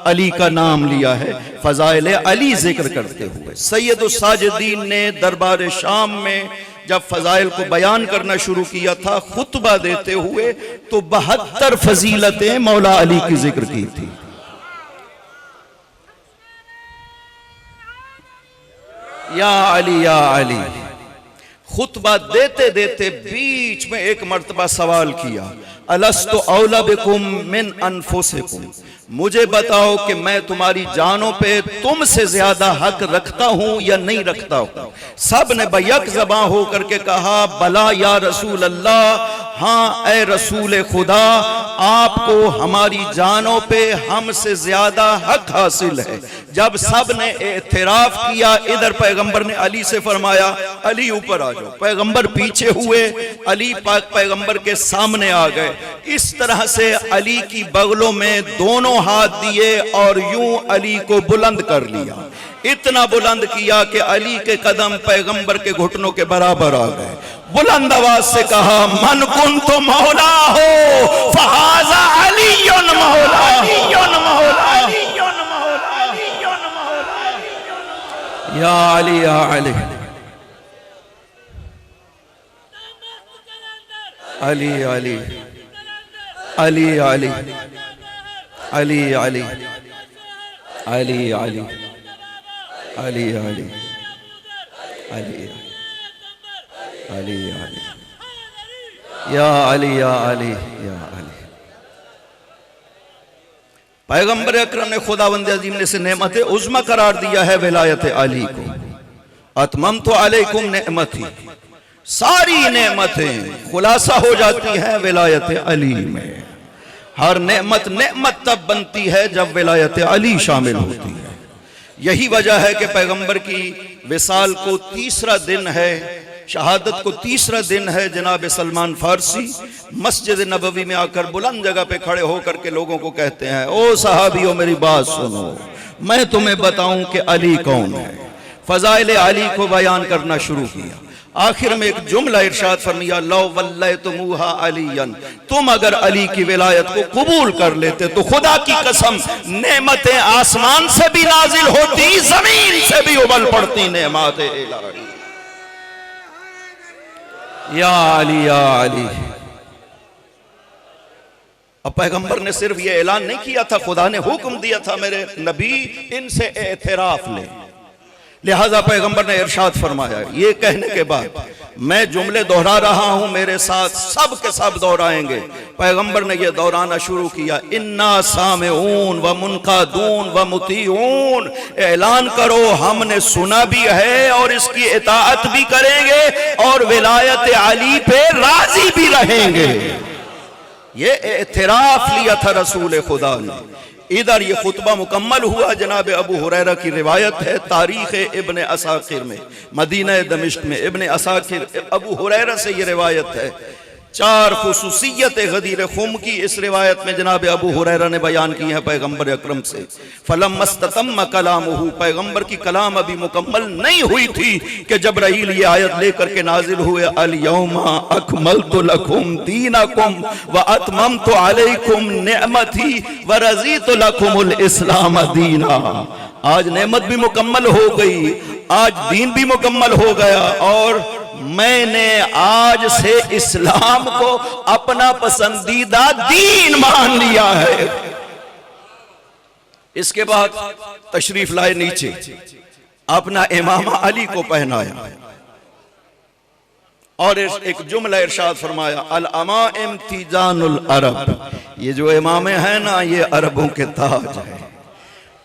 अली का नाम लिया है फजाइल अली जिक्र करते हुए। सैयदुस साजिदीन ने दरबार शाम में जब फजाइल को बयान करना शुरू किया था खुतबा देते हुए, तो 72 फजीलतें मौला अली की जिक्र की थी। या अली खुतबा देते देते बीच में एक मर्तबा सवाल किया, अलस्तु औला बिकुम मिन अनफुसिकुम, मुझे बताओ कि मैं तुम्हारी जानों पे तुमसे ज्यादा हक रखता हूं या नहीं रखता हूं। सब ने बैक ज़बां होकर के कहा बला या रसूल अल्लाह, हाँ ए रसूल खुदा, आपको हमारी जानों पे हमसे ज्यादा हक हासिल है। जब सब ने एतराफ किया, इधर पैगंबर ने अली से फरमाया अली ऊपर आ जाओ। पैगंबर पीछे हुए, अली पाक पैगंबर के सामने आ गए। इस तरह से अली की बगलों में दोनों हाथ दिए और यूं अली को बुलंद कर लिया। इतना बुलंद किया कि अली के कदम पैगंबर के घुटनों के बराबर आ गए। बुलंद आवाज से कहा मन कुन तो मौला हो फहाजा अलीयुन मौला, अलीयुन मौला, अलीयुन मौला, अलीयुन मौला। या अली या अली, अली अली अली अली अली अली अली अली अली अली अली अली अली या अली या अली या अली। पैगंबर अकरम ने खुदावंद अज़ीम ने से नेमत उज़्मा करार दिया है विलायत अली को। अतममतु अलैकुम नेमती, सारी नेमतें खुलासा हो जाती हैं विलायत अली में। हर नेमत नेमत तब बनती है जब विलायत अली शामिल होती है। यही वजह है कि पैगंबर की विसाल को तीसरा दिन है, शहादत को तीसरा दिन है। जनाब सलमान फारसी मस्जिद नबवी में आकर बुलंद जगह पे खड़े होकर के लोगों को कहते हैं, ओ सहाबियों मेरी बात सुनो, मैं तुम्हें बताऊं कि अली कौन है। फजाइल अली को बयान करना शुरू किया। आखिर में एक जुमला इरशाद फरमाया लौ वल्लैतुमुहा अलियन, तुम अगर अली की विलायत को कबूल कर लेते तो खुदा की कसम नेमतें आसमान से भी नाजिल होती, जमीन से भी उबल पड़ती नेमतें इलाही। या अली या अली। अब पैगंबर ने सिर्फ ये ऐलान नहीं किया था, खुदा ने हुक्म दिया था मेरे नबी इनसे एतराफ ले। लिहाजा पैगंबर ने इरशाद फरमाया, ये कहने के बाद मैं जुमले दोहरा रहा हूं, मेरे साथ सब के सब दोहराएंगे। पैगंबर ने यह दोहराना शुरू किया, इन्ना सामिऊन व मुनकादून व मुतीऊन, ऐलान करो हमने सुना भी है और इसकी इताअत भी करेंगे और विलायत अली पे राजी भी रहेंगे। ये एतराफ लिया था रसूल खुदा ने। इधर ये खुतबा मुकम्मल हुआ। जनाब अबू हुरैरा की रिवायत है तारीख इब्न असाकिर में, मदीना दमिश्क में इब्न असाकिर अबू हुरैरा से ये रिवायत है। चार खुसूसियत गदीर खुम की इस रिवायत में जनाब अबू हुरैरा ने बयान की है पैगंबर अकरम से। फलम मस्ततम कलामुहु, पैगंबर की कलाम अभी मुकम्मल नहीं हुई थी कि जबराईल ये आयत लेकर के नाजिल हुए, अल यौमा अकमलतु लकुम दीनकुम व अतममतु अलैकुम निअमती व रज़ीतु लकुमुल इस्लाम दीना। आज नेमत भी मुकम्मल हो गई, आज दीन भी मुकम्मल हो गया और मैंने आज से इस्लाम को अपना पसंदीदा दीन मान लिया है। इसके बाद तशरीफ लाए नीचे, अपना इमामा अली को पहनाया और एक जुमला इरशाद फरमाया, अल अमाइम तिजानुल अरब, ये जो इमामे हैं ना ये अरबों के ताज है।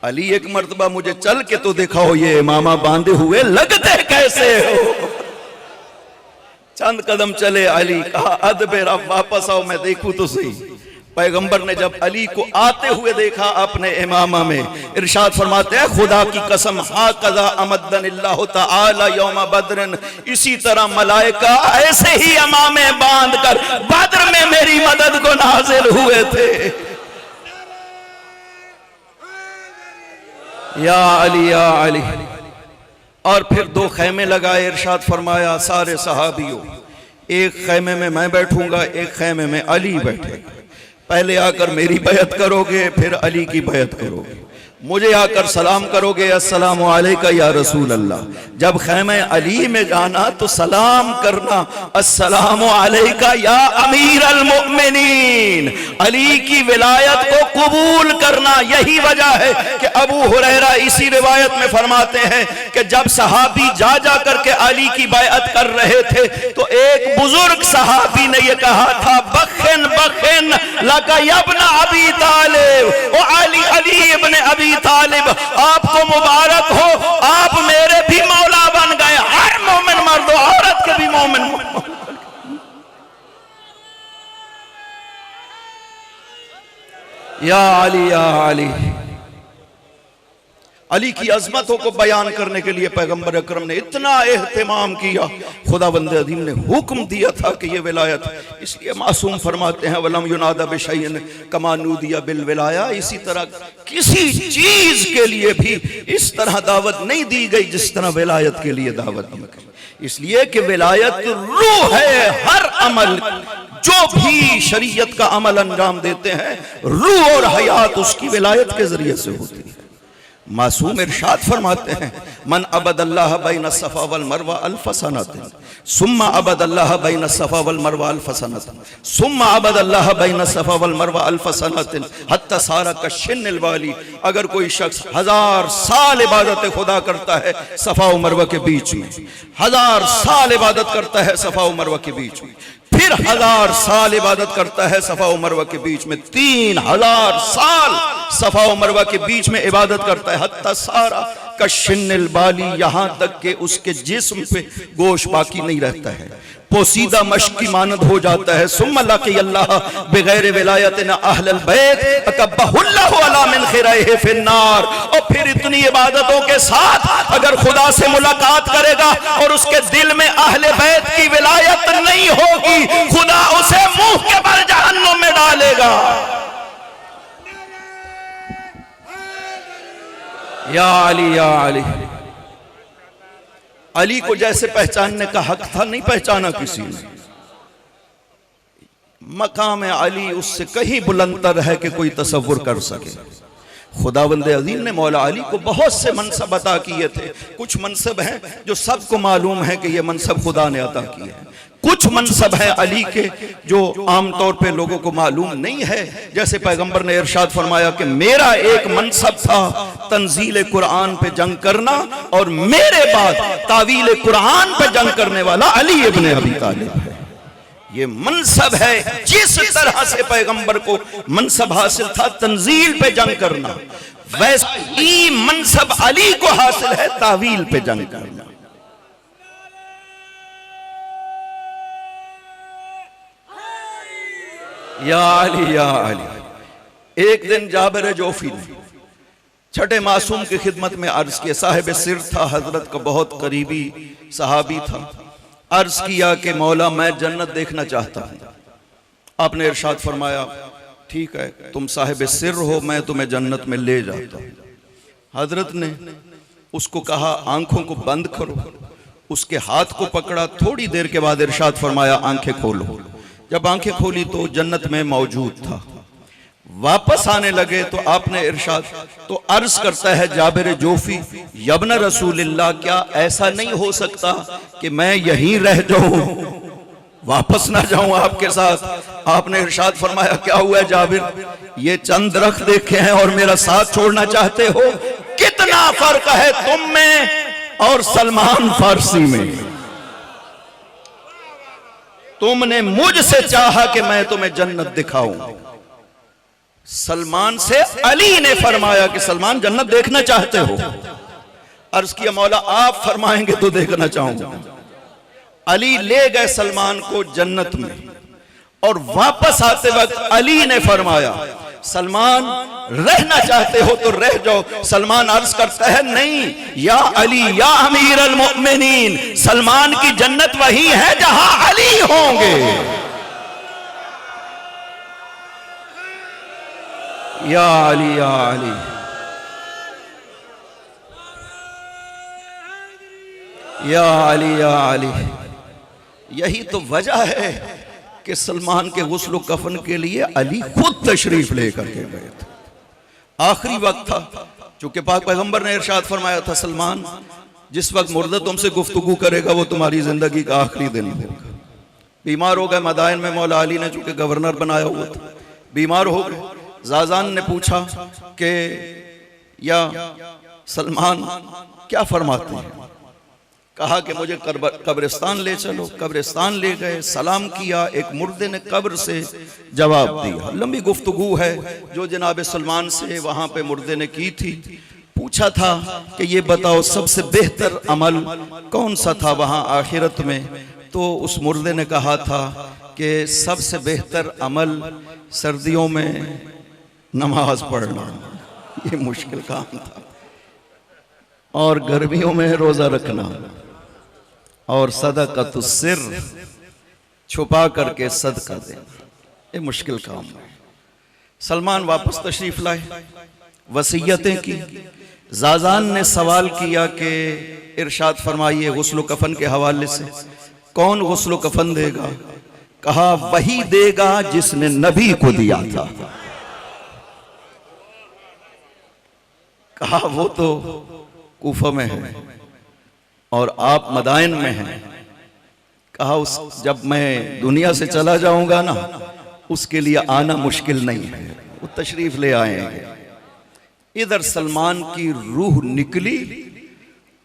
अली एक मर्तबा मुझे चल के तो दिखाओ ये इमामा बांधे हुए लगते कैसे हो। चंद कदम चले, अली कहा अदबे रब, वापस आओ मैं देखूं तो सही। पैगंबर ने जब अली को आते हुए देखा अपने इमामा में, इरशाद फरमाते हैं खुदा की कसम हा कज़ा अमदनिल्लाहु तआला यौम बद्रन, इसी तरह मलाइका ऐसे ही इमामे बांध कर बद्र में मेरी मदद को नाजिल हुए थे। या अली या अली। और फिर दो खैमे लगाए, इरशाद फरमाया सारे सहाबियों, एक खैमे में मैं बैठूंगा, एक खैमे में अली बैठेगा। पहले आकर मेरी बैत करोगे, फिर अली की बैत करोगे। मुझे आकर सलाम करोगे, अस्सलामु अलैका या रसूल अल्लाह। जब खैमे अली में जाना तो सलाम करना, अस्सलामु अलैका या अमीर अल मोमिनीन। अली की विलायत को कबूल करना। यही वजह है कि अबू हुरैरा इसी रिवायत में फरमाते हैं कि जब सहाबी जा जा करके अली की बैअत कर रहे थे तो एक बुजुर्ग सहाबी ने यह कहा था, बखिन बखिन लका यब्न अबी तालिब, ओ अली अली इब्न अबी तालिब, आपको मुबारक हो, आप मेरे भी मौला बन गए। हर मोमिन मर्द औरत के भी मोमिन। या अली या अली। अली की अजमतों को बयान करने के लिए पैगंबर अकरम ने इतना एहतमाम किया। खुदावंद अज़ीम ने हुक्म दिया था कि ये विलायत, इसलिए मासूम फरमाते हैं वलम युनादा बिशैइन कमा नूदिया बिल विलाया। इसी तरह किसी चीज के लिए भी इस तरह दावत नहीं दी गई जिस तरह विलायत के लिए दावत दी गई। इसलिए कि विलायत रूह है हर अमल। जो भी शरीयत का अमल अंजाम देते हैं, रूह और हयात उसकी विलायत के जरिए से होती है। मासूम इरशाद फरमाते हैं, मन अबदल्लाह बैन सफा वल मरवा अल्फ सनतिन सुम्मा अबदल्लाह बैन सफा वल मरवा अल्फ सनतिन सुम्मा अबदल्लाह बैन सफा वल मरवा अल्फ सनतिन हत्ता सारा कशिन्निल वाली। अगर कोई शख्स 1000 साल इबादत खुदा करता है सफा व मरवा के बीच में, 1000 साल इबादत करता है सफा व मरवा के बीच में, फिर 1000 साल इबादत करता है सफा व मरवा के बीच में, 3000 साल सफा व मरवा के बीच में इबादत करता है, हत्ता सारा कशिन्निल बाली, यहां तक के उसके जिस्म पे गोश्त बाकी नहीं रहता है, पोसीदा मश्क की मानद हो जाता है। सुम्मा लाक़ी अल्लाह बगैर विलायतिना अहलल बैत अकब्बहुल्लाहु अला मिन खिराइहि फिन्नार। और फिर इतनी इबादतों के साथ अगर खुदा से मुलाकात करेगा और उसके दिल में अहले बैत की विलायत नहीं होगी, खुदा उसे मुंह के बल जहन्नुम में डालेगा। या अली या अली। अली को जैसे पहचानने का हक था, नहीं पहचाना किसी ने। मकाम अली उससे कहीं बुलंदतर है कि कोई तसव्वुर कर सके। खुदावंद अज़ीम ने मौला अली को बहुत से मनसब अता किए थे। कुछ मनसब हैं जो सबको मालूम है कि ये मनसब खुदा ने अता किए हैं। कुछ मनसब है अली के जो आमतौर पे लोगों को मालूम नहीं है। जैसे पैगंबर ने इरशाद फरमाया कि मेरा एक मनसब था तंजील कुरान पे जंग करना, और मेरे बाद तावील कुरान पे जंग करने वाला अली इब्न अबी तालिब है। ये मनसब है। जिस तरह से पैगंबर को मनसब हासिल था तंजील पे जंग करना, वैसे ही मनसब अली को हासिल है तावील पे जंग करना। या अली या अली। एक दिन जाबिर जोफी ने छठे मासूम की खिदमत में अर्ज किया। साहिब सिर था, हजरत का बहुत करीबी सहाबी था। अर्ज किया कि मौला मैं जन्नत देखना चाहता हूं। आपने इरशाद फरमाया ठीक है, तुम साहिब सिर हो, मैं तुम्हें जन्नत में ले जाता हूं। हजरत ने उसको कहा आंखों को बंद करो। उसके हाथ को पकड़ा। थोड़ी देर के बाद इरशाद फरमाया आंखें खोलो। जब आंखें खोली तो जन्नत में मौजूद था। वापस आने लगे तो आपने इरशाद, तो अर्ज करता है जाबिर जोफी, यब्न रसूलिल्लाह, क्या ऐसा नहीं हो सकता कि मैं यहीं रह जाऊं, वापस ना जाऊं आपके साथ? आपने इरशाद फरमाया क्या हुआ जाबिर, ये चंद दरख्त देखे हैं और मेरा साथ छोड़ना चाहते हो? कितना फर्क है तुम में और सलमान फारसी में। तुमने मुझसे चाहा कि मैं तुम्हें जन्नत दिखाऊं। सलमान से अली ने फरमाया कि सलमान जन्नत देखना चाहते हो? अर्ज किया मौला आप फरमाएंगे तो देखना चाहूंगा। अली ले गए सलमान को जन्नत में, और वापस आते वक्त अली ने फरमाया सलमान रहना चाहते हो तो रह जाओ। सलमान अर्ज करता है नहीं या अली या अमीर अल मोमिनीन, सलमान की जन्नत वही है जहां अली होंगे। या अली या अली। या अली या अली। यही तो वजह है कि सलमान के गुस्ल कफन के लिए अली खुद तशरीफ लेकर के गए थे। आखिरी वक्त था, चूंकि पाक पैगंबर ने इरशाद फरमाया था, सलमान जिस वक्त मुर्दा तुमसे गुफ्तगू करेगा वो तुम्हारी जिंदगी का आखिरी दिन होगा। बीमार हो गए मदाइन में, मौला अली ने चूंकि गवर्नर बनाया हुआ था, बीमार हो गए। जाजान ने पूछा कि या सलमान क्या फरमाते हैं? कहा कि मुझे कब्रिस्तान ले चलो। कब्रिस्तान ले गए, सलाम किया, एक मुर्दे ने कब्र से जवाब दिया। लंबी गुफ्तगू है जो जनाब सलमान से वहां पे मुर्दे ने की थी। पूछा था कि ये बताओ सबसे बेहतर अमल कौन सा था वहां आखिरत में? तो उस मुर्दे ने कहा था कि सबसे बेहतर अमल सर्दियों में नमाज पढ़ना, ये मुश्किल काम था, और गर्मियों में रोजा रखना, और सदक़तुस सिर, छुपा करके सदका देना, ये मुश्किल काम है। सलमान वापस तशरीफ लाए, वसीयतें की। जाजान ने सवाल किया कि इरशाद फरमाइए गुस्ल कफन के हवाले से कौन गुस्ल कफन देगा? कहा वही देगा जिसने नबी को दिया था। कहा वो तो कूफा में है और आप मदाइन में हैं। कहा उस जब मैं दुनिया से चला जाऊंगा ना, उसके लिए आना मुश्किल नहीं है, वो तशरीफ ले आएंगे। इधर सलमान की रूह निकली,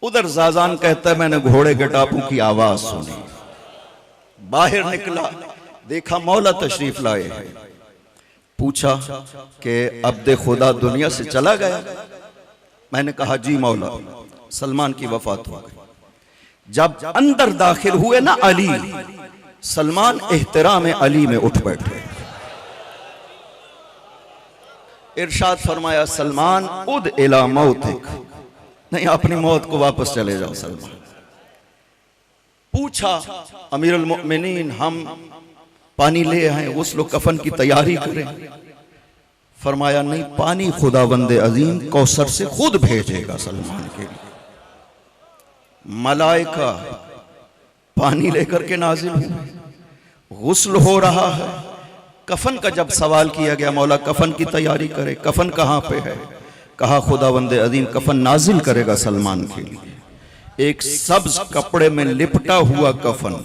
उधर जाजान कहता है मैंने घोड़े के टापू की आवाज सुनी। बाहर निकला, देखा मौला तशरीफ लाए हैं। पूछा कि अब्दे खुदा दुनिया से चला गया? मैंने कहा जी मौला, सलमान की वफात हो गई। जब अंदर दाखिल हुए ना अली, सलमान एहतराम अली में उठ बैठे। इरशाद फरमाया सलमान उद इला मौतिक, नहीं अपनी मौत को वापस चले जाओ सलमान। पूछा अमीरुल मोमिनीन हम पानी ले आए, गुस्ल कफन की तैयारी करें? फरमाया नहीं, पानी खुदावंदे अजीम कौसर से खुद भेजेगा सलमान के लिए। मलाइका पानी लेकर के नाजिल हुए, गुस्ल हो रहा है। कफन का जब सवाल किया गया, मौला कफन की तैयारी करे, कफन कहाँ पे है? कहा खुदावंदे अजीम कफन नाजिल करेगा सलमान के लिए। एक सब्ज कपड़े में लिपटा हुआ कफन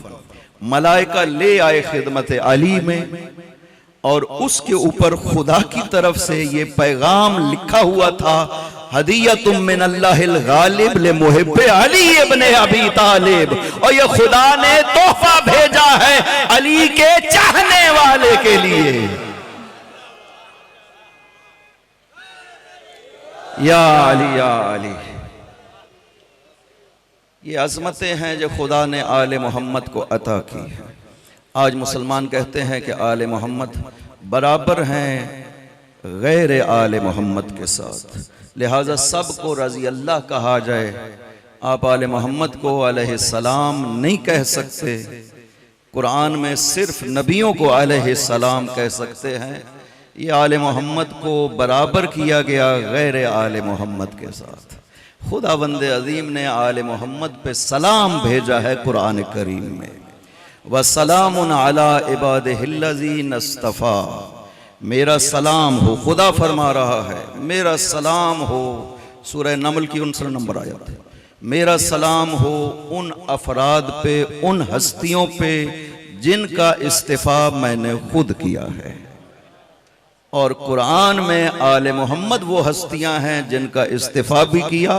मलाइका ले आए खिदमत अली में, और उसके ऊपर खुदा की तरफ से ये पैगाम लिखा हुआ था, हदियतुम मिनल्लाहिल गालिब ले मुहिब्बे अली इब्ने अबी तालिब। और ये खुदा ने तोहफा भेजा है अली के चाहने वाले के लिए। या अली या अली, ये अजमतें हैं जो खुदा ने आले मोहम्मद को अता की है। आज मुसलमान कहते हैं कि आले मोहम्मद बराबर हैं गैर आले मोहम्मद के साथ, लिहाजा सबको रजी अल्लाह कहा जाए। आप आले मोहम्मद को अलैहिस्सलाम नहीं कह सकते, कुरान में सिर्फ नबियों को अलैहिस्सलाम कह सकते हैं। ये आले मोहम्मद को बराबर किया गया गैर आले मोहम्मद के साथ। खुदावंद अजीम ने आले मोहम्मद पे सलाम भेजा है कुरान करीम में, वसलामुन अला इबादिहिल्लज़ीन इस्तफ़ा। मेरा सलाम हो, खुदा फरमा रहा है मेरा सलाम हो। सूरह नमल की 69 नंबर आयत है। मेरा सलाम हो उन अफराद पे, उन हस्तियों पे जिनका इस्तिफा मैंने खुद किया है। और कुरान में आले मोहम्मद वो हस्तियां हैं जिनका इस्तिफा भी किया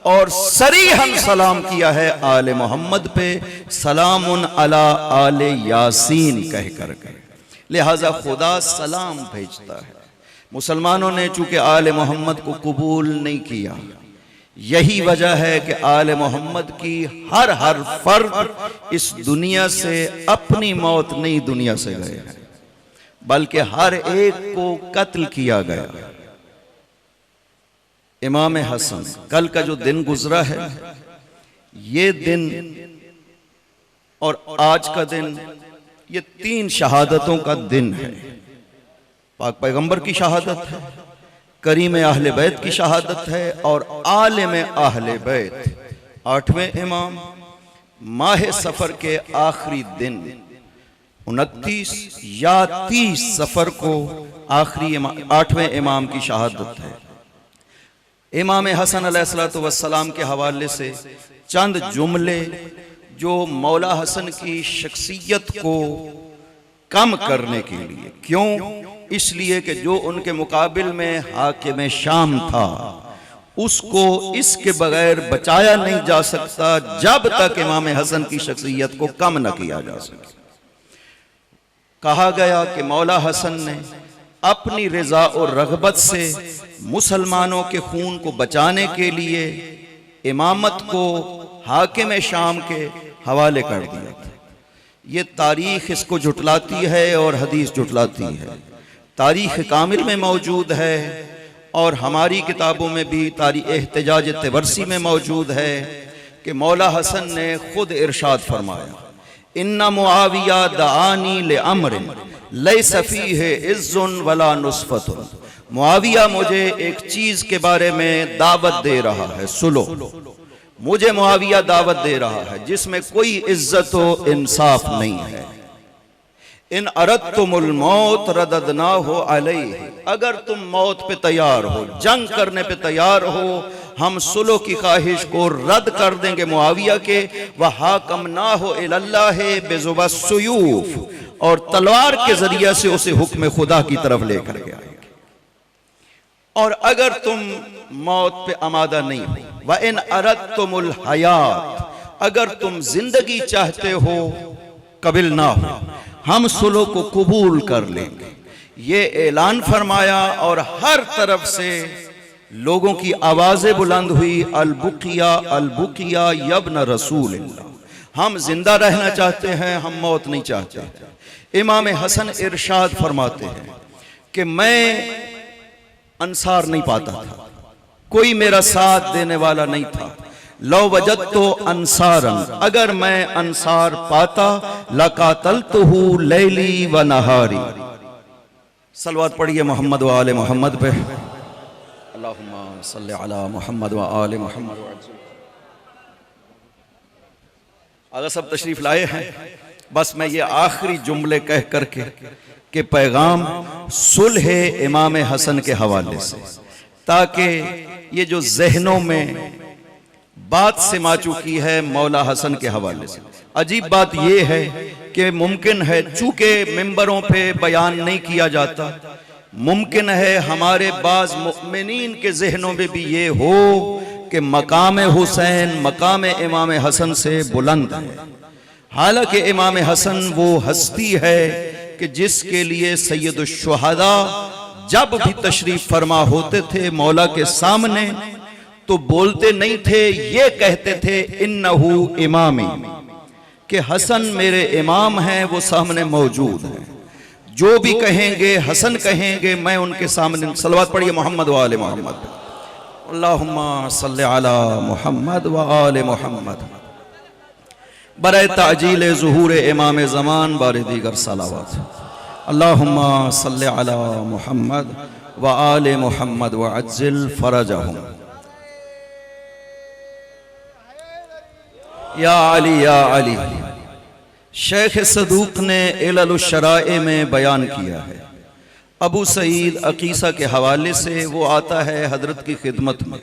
और सरीहन सलाम किया है आले मोहम्मद पे, सलामुन अला आले यासीन कह कर गए। लिहाजा खुदा सलाम भेजता है। मुसलमानों ने चूंकि आले मोहम्मद को कबूल नहीं किया, यही वजह है कि आले मोहम्मद की हर फर्द इस दुनिया से अपनी मौत नहीं दुनिया से गए हैं, बल्कि हर एक को कत्ल किया गया। इमाम हसन, कल का जो दिन गुजरा है, ये दिन और आज का दिन, ये 3 शहादतों का दिन है। पाक पैगंबर की शहादत है, करीम अहले बैत की शहादत है और आलिम अहले बैत 8वें इमाम। माह सफर के आखिरी दिन 29 या 30 सफर को आखिरी 8वें इमाम की शहादत है। इमाम हसन अलैहिस्सलातु वस्सलाम के हवाले से चंद जुमले जो मौला हसन की शख्सियत को कम करने के लिए, क्यों? इसलिए कि जो उनके मुकाबिल में हाकिम शाम था उसको इसके बगैर बचाया नहीं जा सकता जब तक इमाम हसन की शख्सियत को कम न किया जा सके। कहा गया कि मौला हसन ने अपनी रज़ा और रग़बत से मुसलमानों के खून को बचाने के लिए इमामत को हाकिम शाम के हवाले कर दिया था। ये तारीख इसको जुटलाती है और हदीस जुटलाती है। तारीख कामिल में मौजूद है और हमारी किताबों में भी तारीख एहतजाज तबरसी में मौजूद है कि मौला हसन ने खुद इरशाद फरमाया, इन्ना मुआविया दआनी ले अमरिन लैसा फीहि इज़्ज़ुन वला नुस्फ़तुन। मुआविया मुझे एक चीज के बारे में दावत दे रहा है, सुनो, मुझे मुआविया दावत दे रहा है जिसमें कोई इज्जत व इंसाफ नहीं है। इन अरदतुमुल मौत रददनाहु अलैहि, अगर तुम मौत पे तैयार हो, जंग करने पे तैयार हो, हम सुलह की ख्वाहिश को रद्द कर देंगे मुआविया के। वह हाकमनाहु इलल्लाहि बिज़ुबस्सुयूफ, और तलवार के जरिए से उसे हुक्म खुदा की तरफ लेकर गया। और अगर तुम मौत पे आमादा नहीं हो, व इन अरदतुमुल हयात, अगर तुम जिंदगी चाहते हो, कबिल ना हो, हम सुलह को कबूल कर लेंगे। ये ऐलान फरमाया और हर तरफ से लोगों की आवाजें बुलंद हुई, अलबुकिया अलबुकिया यब्न रसूलिल्लाह, हम जिंदा रहना चाहते हैं, हम मौत नहीं चाहते। इमाम हसन इरशाद फरमाते हैं कि मैं अंसार नहीं पाता था, कोई मेरा साथ देने वाला नहीं था। लो वजदतु अंसारन, अगर मैं अंसार पाता, लकातलतुहु लैली व नहारी। सलवात पढ़िए मोहम्मद व आले मोहम्मद पे। अल्लाहुम्मा सल्लि अला मोहम्मद व आले मोहम्मद। अगर सब तशरीफ लाए हैं, बस मैं ये आखिरी जुमले कह करके कि पैगाम सुलह इमाम हसन के हवाले से, ताकि ये जो जहनों में बात सिमा चुकी है मौला हसन के हवाले से। अजीब बात यह है कि मुमकिन है, चूंकि मिंबरों पे बयान नहीं किया जाता, मुमकिन है हमारे बाज मुमिनीन के जहनों में भी ये हो कि मकाम हुसैन मकाम इमाम हसन से बुलंद है। हालांकि इमाम हसन वो हस्ती है कि जिसके लिए सैयदुश शुहदा जब भी तशरीफ फरमा होते थे मौला के सामने, तो बोलते नहीं थे, ये कहते थे इन्नहु इमामी, कि हसन मेरे इमाम हैं, वो सामने मौजूद हैं, जो भी कहेंगे हसन कहेंगे, मैं उनके सामने। सलवात पढ़िए मोहम्मद व आले मोहम्मद। अल्लाहुम्मा सल्लि अला मोहम्मद व आले मोहम्मद। बराए ताजील ज़ुहूर इमाम ज़मान बारे दीगर सलावत। अल्लाहुम्मा सल्लि अला मोहम्मद व आले मोहम्मद व अज्जिल फरजहुम। या अली या अली। शेख सदूक ने इलल शराए में बयान किया है, अबू सईद अकीसा के हवाले से, वो आता है हजरत की खिदमत में,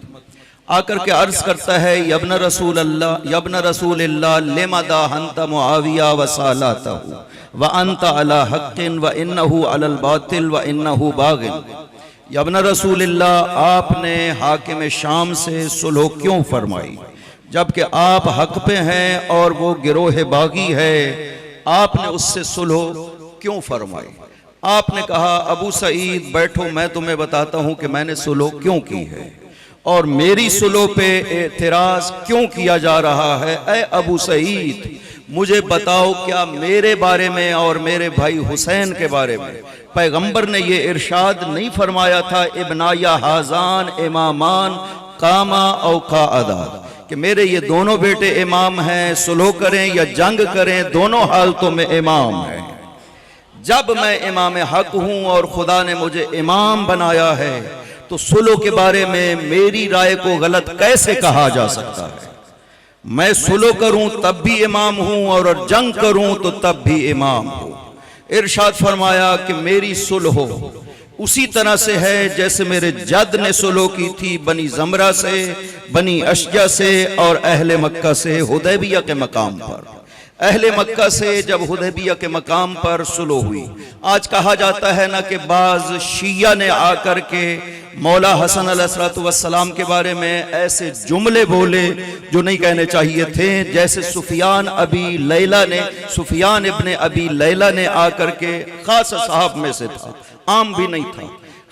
आकर के अर्ज करता है, यब्न रसूल अल्लाह यब्न रसूलिल्लाह लिमा दाहंत मुआविया व सालातहु व अंत अला हक्किन व इन्नहु अलल बातिल व इन्नहु बागिन। यब्न रसूलिल्लाह, आपने हाकिम शाम से सुलह क्यों फरमाई जबकि आप हक पे हैं और वो गिरोह बागी है, आपने उससे सुलह क्यों फरमाई? आपने कहा, अबू सईद बैठो, मैं तुम्हें बताता हूं कि मैंने सुलह क्यों की है और मेरी सुलह पे एतराज क्यों किया जा रहा है। ऐ अबू सईद, मुझे बताओ, क्या मेरे बारे में और मेरे भाई हुसैन के बारे में पैगंबर ने ये इरशाद नहीं फरमाया था, इब्नाया हाजान इमामान कामा औ का अदाद, कि मेरे ये दोनों बेटे इमाम हैं, सुलह करें या जंग करें, दोनों हालतों में इमाम हैं। जब मैं इमाम हक हूं और खुदा ने मुझे इमाम बनाया है, तो सुलह के बारे में मेरी राय को गलत कैसे कहा जा सकता है? मैं सुलह करूं तब भी इमाम हूं और जंग करूं तो तब भी इमाम हूं। इरशाद फरमाया कि मेरी सुलह उसी तरह से है जैसे मेरे जद ने सुलह की थी बनी जमरा से, बनी अशजा से और अहले मक्का से हुदैबिया के मकाम पर। अहले मक्का से जब हुदैबिया के मकाम पर सुलह हुई। आज कहा जाता है ना कि बाज शिया ने आकर के मौला हसन अलैहिस्सलाम के बारे में ऐसे जुमले बोले जो नहीं कहने चाहिए थे। जैसे सुफियान इब्ने अबी लैला ने आकर के खास असहाब में से था, आम भी नहीं था,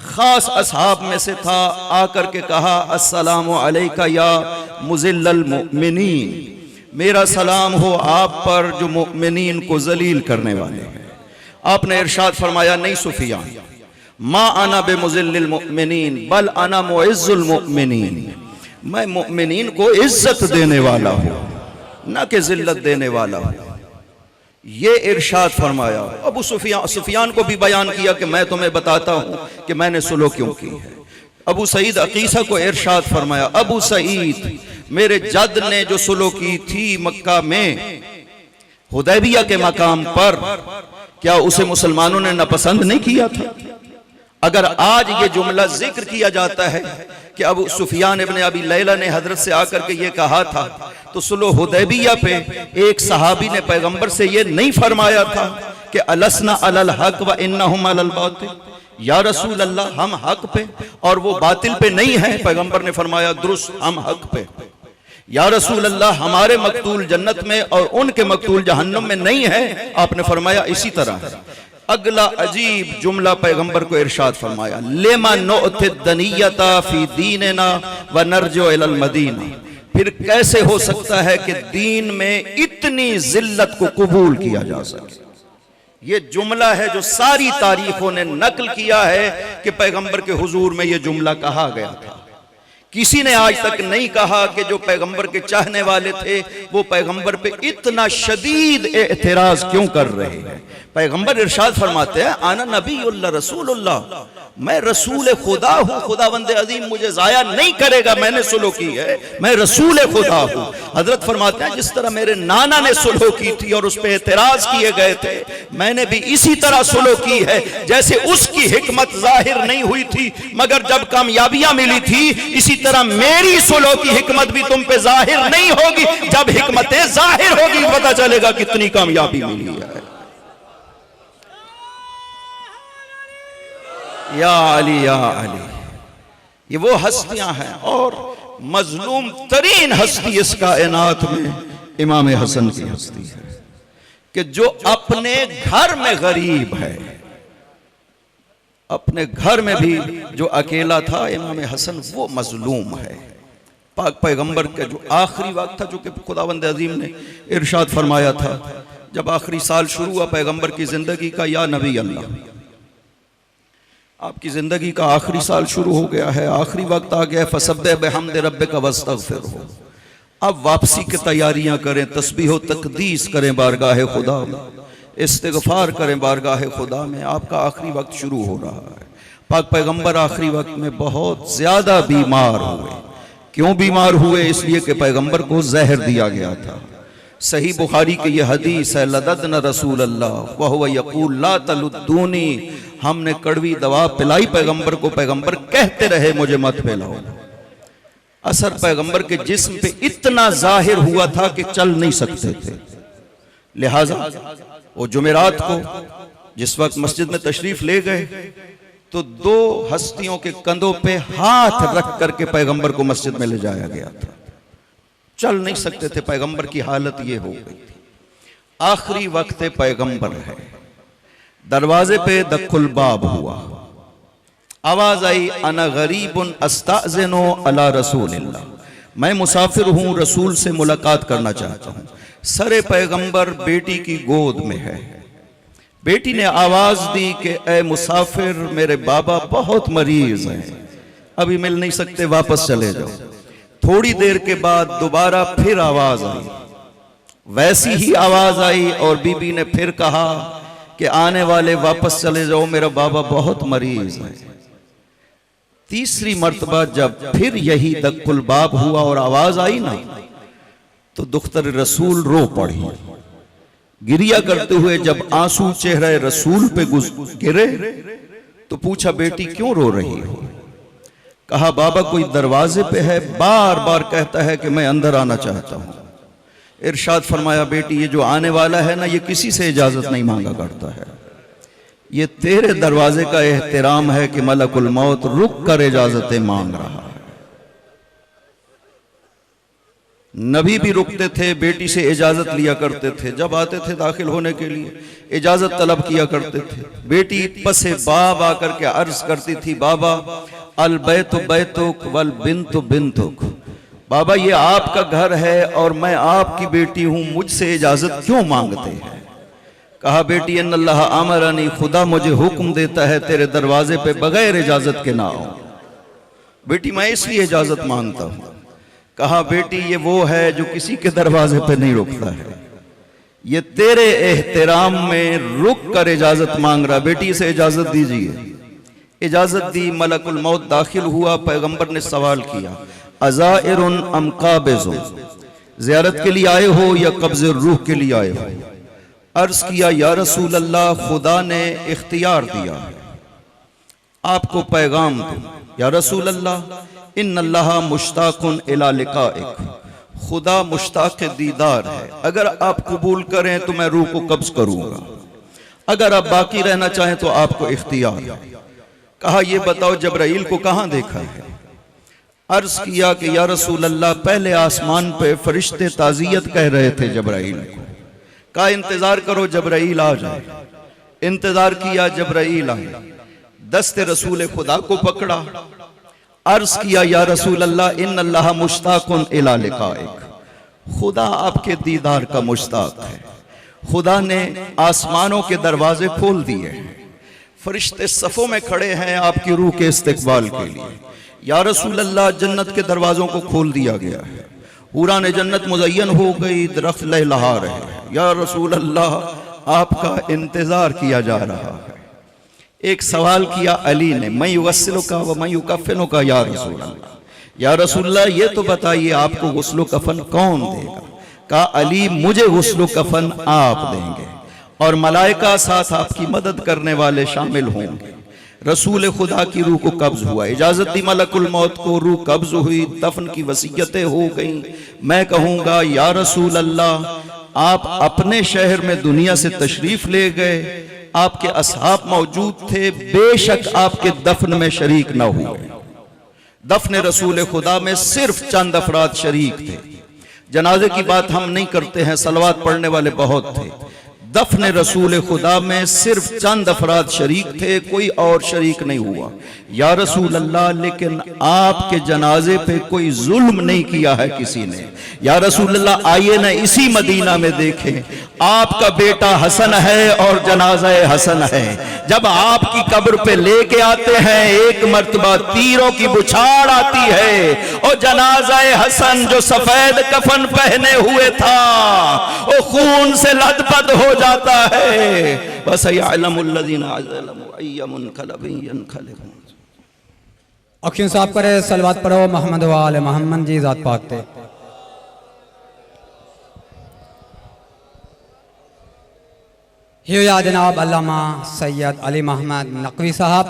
खास असहाब में से था, आकर के कहा अस्सलामु अलैका या मुज़िल्लल मुमिनीन, मेरा सलाम हो आप पर जो मुमिनीन को जलील करने वाले हैं। आपने इरशाद फरमाया नहीं सुफियान, मा अना बे मुज़िल्लिल मुमिनीन बल अना मुइज़्ज़ुल मुमिनीन, मैं मुमिनीन को इज्जत देने वाला हूँ ना कि जिल्लत देने वाला हूँ। ये इरशाद फरमाया। अबू सुफियान को भी बयान किया कि मैं तुम्हें बताता हूँ कि मैंने सुलह क्यों की है। अबू सईद अकीसा को इरशाद फरमाया, अबू सईद मेरे जद ने जो सुलह की थी मक्का में हुदैबिया के मकाम पर, क्या उसे मुसलमानों ने नापसंद नहीं किया था? अगर आज ये जुमला जिक्र किया जाता है कि अबू सुफियान इब्ने अबी लैला ने हजरत से आकर के ये कहा था, तो सुलह हुदैबिया पे एक सहाबी ने पैगंबर से ये नहीं फरमाया था कि अलसना अलल हक व इन्नहुम अलल बातिल, या रसूल अल्लाह हम हक पे और वो बातिल पे नहीं है। पैगंबर ने फरमाया दुरुस्त, हम हक पे। या रसूल अल्लाह हमारे मकतूल जन्नत में और उनके मकतूल जहन्नम में नहीं है। आपने फरमाया इसी तरह है। अगला अजीब जुमला पैगंबर को इरशाद फरमाया, लेमा नुअतिद दनियता फी दीनना व नरजो इलल मदीना, फिर कैसे हो सकता है कि दीन में इतनी जिल्लत को कबूल किया जा सके। ये जुमला है जो सारी तारीखों ने नकल किया है कि पैगंबर के हुजूर में ये जुमला कहा गया था। किसी ने आज तक नहीं कहा कि जो पैगंबर के चाहने वाले थे वो पैगंबर पे इतना शदीद एतराज क्यों कर रहे हैं। पैगंबर इरशाद फरमाते हैं आना नबीउल्लाह रसूलुल्लाह, मैं रसूल खुदा हूँ, खुदावंद अजीम मुझे जाया नहीं करेगा, मैंने सुलह की है, मैं रसूल खुदा हूँ। हजरत फरमाते हैं जिस तरह मेरे नाना ने सुलह की थी और उस पर एतराज किए गए थे, मैंने भी इसी तरह सुलह की है। जैसे उसकी हिकमत जाहिर नहीं हुई थी मगर जब कामयाबियां मिली थी, इसी तरह मेरी सुलह की हिकमत भी तुम पे जाहिर नहीं होगी। जब हिकमतें जाहिर होगी पता चलेगा कितनी कामयाबी मिली है। या अली या अली, ये वो हस्तियां हैं और मजलूम तरीन हस्ती इस कायनात में इमाम हसन की हस्ती है कि जो अपने घर में गरीब है, अपने घर में भी जो अकेला था इमाम हसन वो मजलूम है। पाक पैगंबर का जो आखिरी वक्त था, जो कि खुदावंद अजीम ने इरशाद फरमाया था जब आखिरी साल शुरू हुआ पैगंबर की जिंदगी का, या नबी अल्लाह आपकी जिंदगी का आखिरी साल शुरू हो गया है, आखिरी वक्त आ गया है, फसब्बिह बिहम्दि रब्बिका वस्तगफिरहु, अब वापसी की तैयारियां करें, तस्बीह तकदीस करें बारगाह खुदा में, इस्तिगफार करें बारगाह खुदा में। आपका आखिरी वक्त शुरू हो रहा है। पाक पैगंबर आखिरी वक्त में बहुत ज्यादा बीमार हुए। क्यों बीमार हुए? इसलिए कि पैगंबर को जहर दिया गया था। सही बुखारी की यह हदीस है, लददना रसूल अल्लाह व हुवा यक़ूल ला तलुद्दूनी, हमने कड़वी दवा पिलाई पैगंबर को, पैगंबर कहते रहे मुझे मत पिलाओ। असर पैगंबर के जिस्म पे इतना जाहिर हुआ था कि चल नहीं सकते थे। लिहाजा वो जुमेरात को जिस वक्त मस्जिद में तशरीफ ले गए तो दो हस्तियों के कंधों पे हाथ रख करके पैगंबर को मस्जिद में ले जाया गया था। चल नहीं सकते थे, पैगंबर की हालत ये हो गई थी। आखिरी वक्त पैगंबर है, दरवाजे पे दखुल बाब हुआ, आवाज आई अना गरीबुन अस्ताज़िनु अला रसूलिल्लाह, मैं मुसाफिर हूं, रसूल से मुलाकात करना चाहता हूं। सरे पैगंबर बेटी की गोद में है। बेटी ने आवाज दी कि ए मुसाफिर, मेरे बाबा बहुत मरीज हैं, अभी मिल नहीं सकते, वापस चले जाओ। थोड़ी देर के बाद दोबारा फिर आवाज आई, वैसी ही आवाज आई और बीबी ने फिर कहा कि आने वाले वापस चले जाओ, मेरा बाबा बहुत मरीज है। तीसरी मर्तबा जब फिर यही दक्कुल बाब हुआ और आवाज आई ना, तो दुख्तर रसूल रो पड़ी। गिरिया करते हुए जब आंसू चेहरे रसूल पे गिरे तो पूछा बेटी क्यों रो रही हो? कहा बाबा कोई दरवाजे पे है, बार बार कहता है कि मैं अंदर आना चाहता हूं। इरशाद फरमाया बेटी ये जो आने वाला है ना, ये किसी से इजाजत नहीं मांगा करता है, ये तेरे दरवाजे का एहतराम है कि मलकुल मौत रुक कर इजाजतें मांग रहा है। नबी भी रुकते थे, बेटी से इजाजत लिया करते थे, जब आते थे दाखिल होने के लिए इजाजत तलब किया करते थे। बेटी पसे बाब आकर के अर्ज करती थी बाबा अल बैतु बैतुक वल बिन्तु बिन्तुक, बाबा ये आपका घर है और मैं आपकी बेटी हूं, मुझसे इजाजत क्यों मांगते हैं? कहा बेटी अन्नल्लाह अमरनी, खुदा मुझे हुक्म देता है तेरे दरवाजे पे बगैर इजाजत के ना आओ। बेटी मैं इसलिए इजाजत मांगता हूं। कहा बेटी ये वो है जो किसी के दरवाजे पे नहीं रुकता है, ये तेरे एहतराम में रुक कर इजाजत मांग रहा। बेटी से इजाजत दीजिए। इजाजत दी, मलकुल मौत दाखिल हुआ। पैगंबर ने सवाल किया अज़ाइरुन अम काबिज़ुन, ज़ियारत के लिए आए हो या कब्ज़े रूह के लिए आए हो? अर्ज किया या रसूल अल्लाह खुदा ने इख्तियार दिया है आपको पैगाम दो। या रसूल अल्लाह इन्नल्लाह मुश्ताकुन इला लिकाइक, खुदा मुश्ताक दीदार है, अगर आप कबूल करें तो मैं रूह को कब्ज करूंगा, अगर आप बाकी रहना चाहें तो आपको इख्तियार है। कहा ये बताओ जबराइल को कहां देखा है? अर्ज किया कि या रसूल अल्लाह पहले आसमान पे फरिश्ते ताजियत कह रहे थे जबराइल को। कहा इंतजार करो जबराइल आ जाए। इंतजार किया, जबराइल आए, दस्ते रसूल खुदा को पकड़ा। अर्ज किया या रसूल अल्लाह इन्नल्लाह मुश्ताकुन इला लिकाइक, खुदा आपके दीदार का मुश्ताक है। खुदा ने आसमानों के दरवाजे खोल दिए हैं, फरिश्ते सफों में खड़े हैं आपकी रूह के इस्तकबाल के लिए। या रसूल अल्लाह जन्नत के दरवाजों को खोल दिया गया है, हुरान जन्नत मुज़य्यन हो गई, दरख्त लहलहा रहे हैं। या रसूल अल्लाह आपका इंतजार किया जा रहा है। एक सवाल किया अली ने, मैं युगस्सिलुका व मैं युकफ़िनुका या रसूल अल्लाह, या रसूल अल्लाह ये तो बताइए आपको गुस्ल कफन कौन देगा? कहा अली मुझे गुस्ल कफन आप देंगे और मलाइका साथ आपकी मदद करने वाले शामिल होंगे। रसूल खुदा की रूह को कब्ज हुआ, इजाजत दी मलकुल मौत को, रूह कब्ज हुई, दफन की वसीयतें हो गई। मैं कहूंगा या रसूल अल्लाह आप अपने शहर में दुनिया से तशरीफ ले गए, आपके असहाब मौजूद थे, बेशक आपके दफन में शरीक न हुए। दफन रसूल खुदा में सिर्फ चंद अफराद शरीक थे। जनाजे की बात हम नहीं करते हैं, सलवात पढ़ने वाले बहुत थे। दफन रसूल खुदा में सिर्फ चंद अफराद शरीक थे, कोई और शरीक नहीं हुआ। या रसूल अल्लाह लेकिन आपके जनाजे पे कोई जुल्म नहीं किया है किसी ने। या रसूल अल्लाह आइए ना इसी मदीना में देखें, आपका बेटा हसन है और जनाजा हसन है। जब आपकी कब्र पे लेके आते हैं एक मर्तबा तीरों की बुछाड़ आती है और जनाजा हसन जो सफेद कफन पहने हुए था वो खून से लथपथ हो जाता है। बस अखियों साफ करे, सलवात पढ़ो मोहम्मद वाले मोहम्मद जी जात पाक ते। या जनाब अल्लामा सैयद अली मोहम्मद नकवी साहब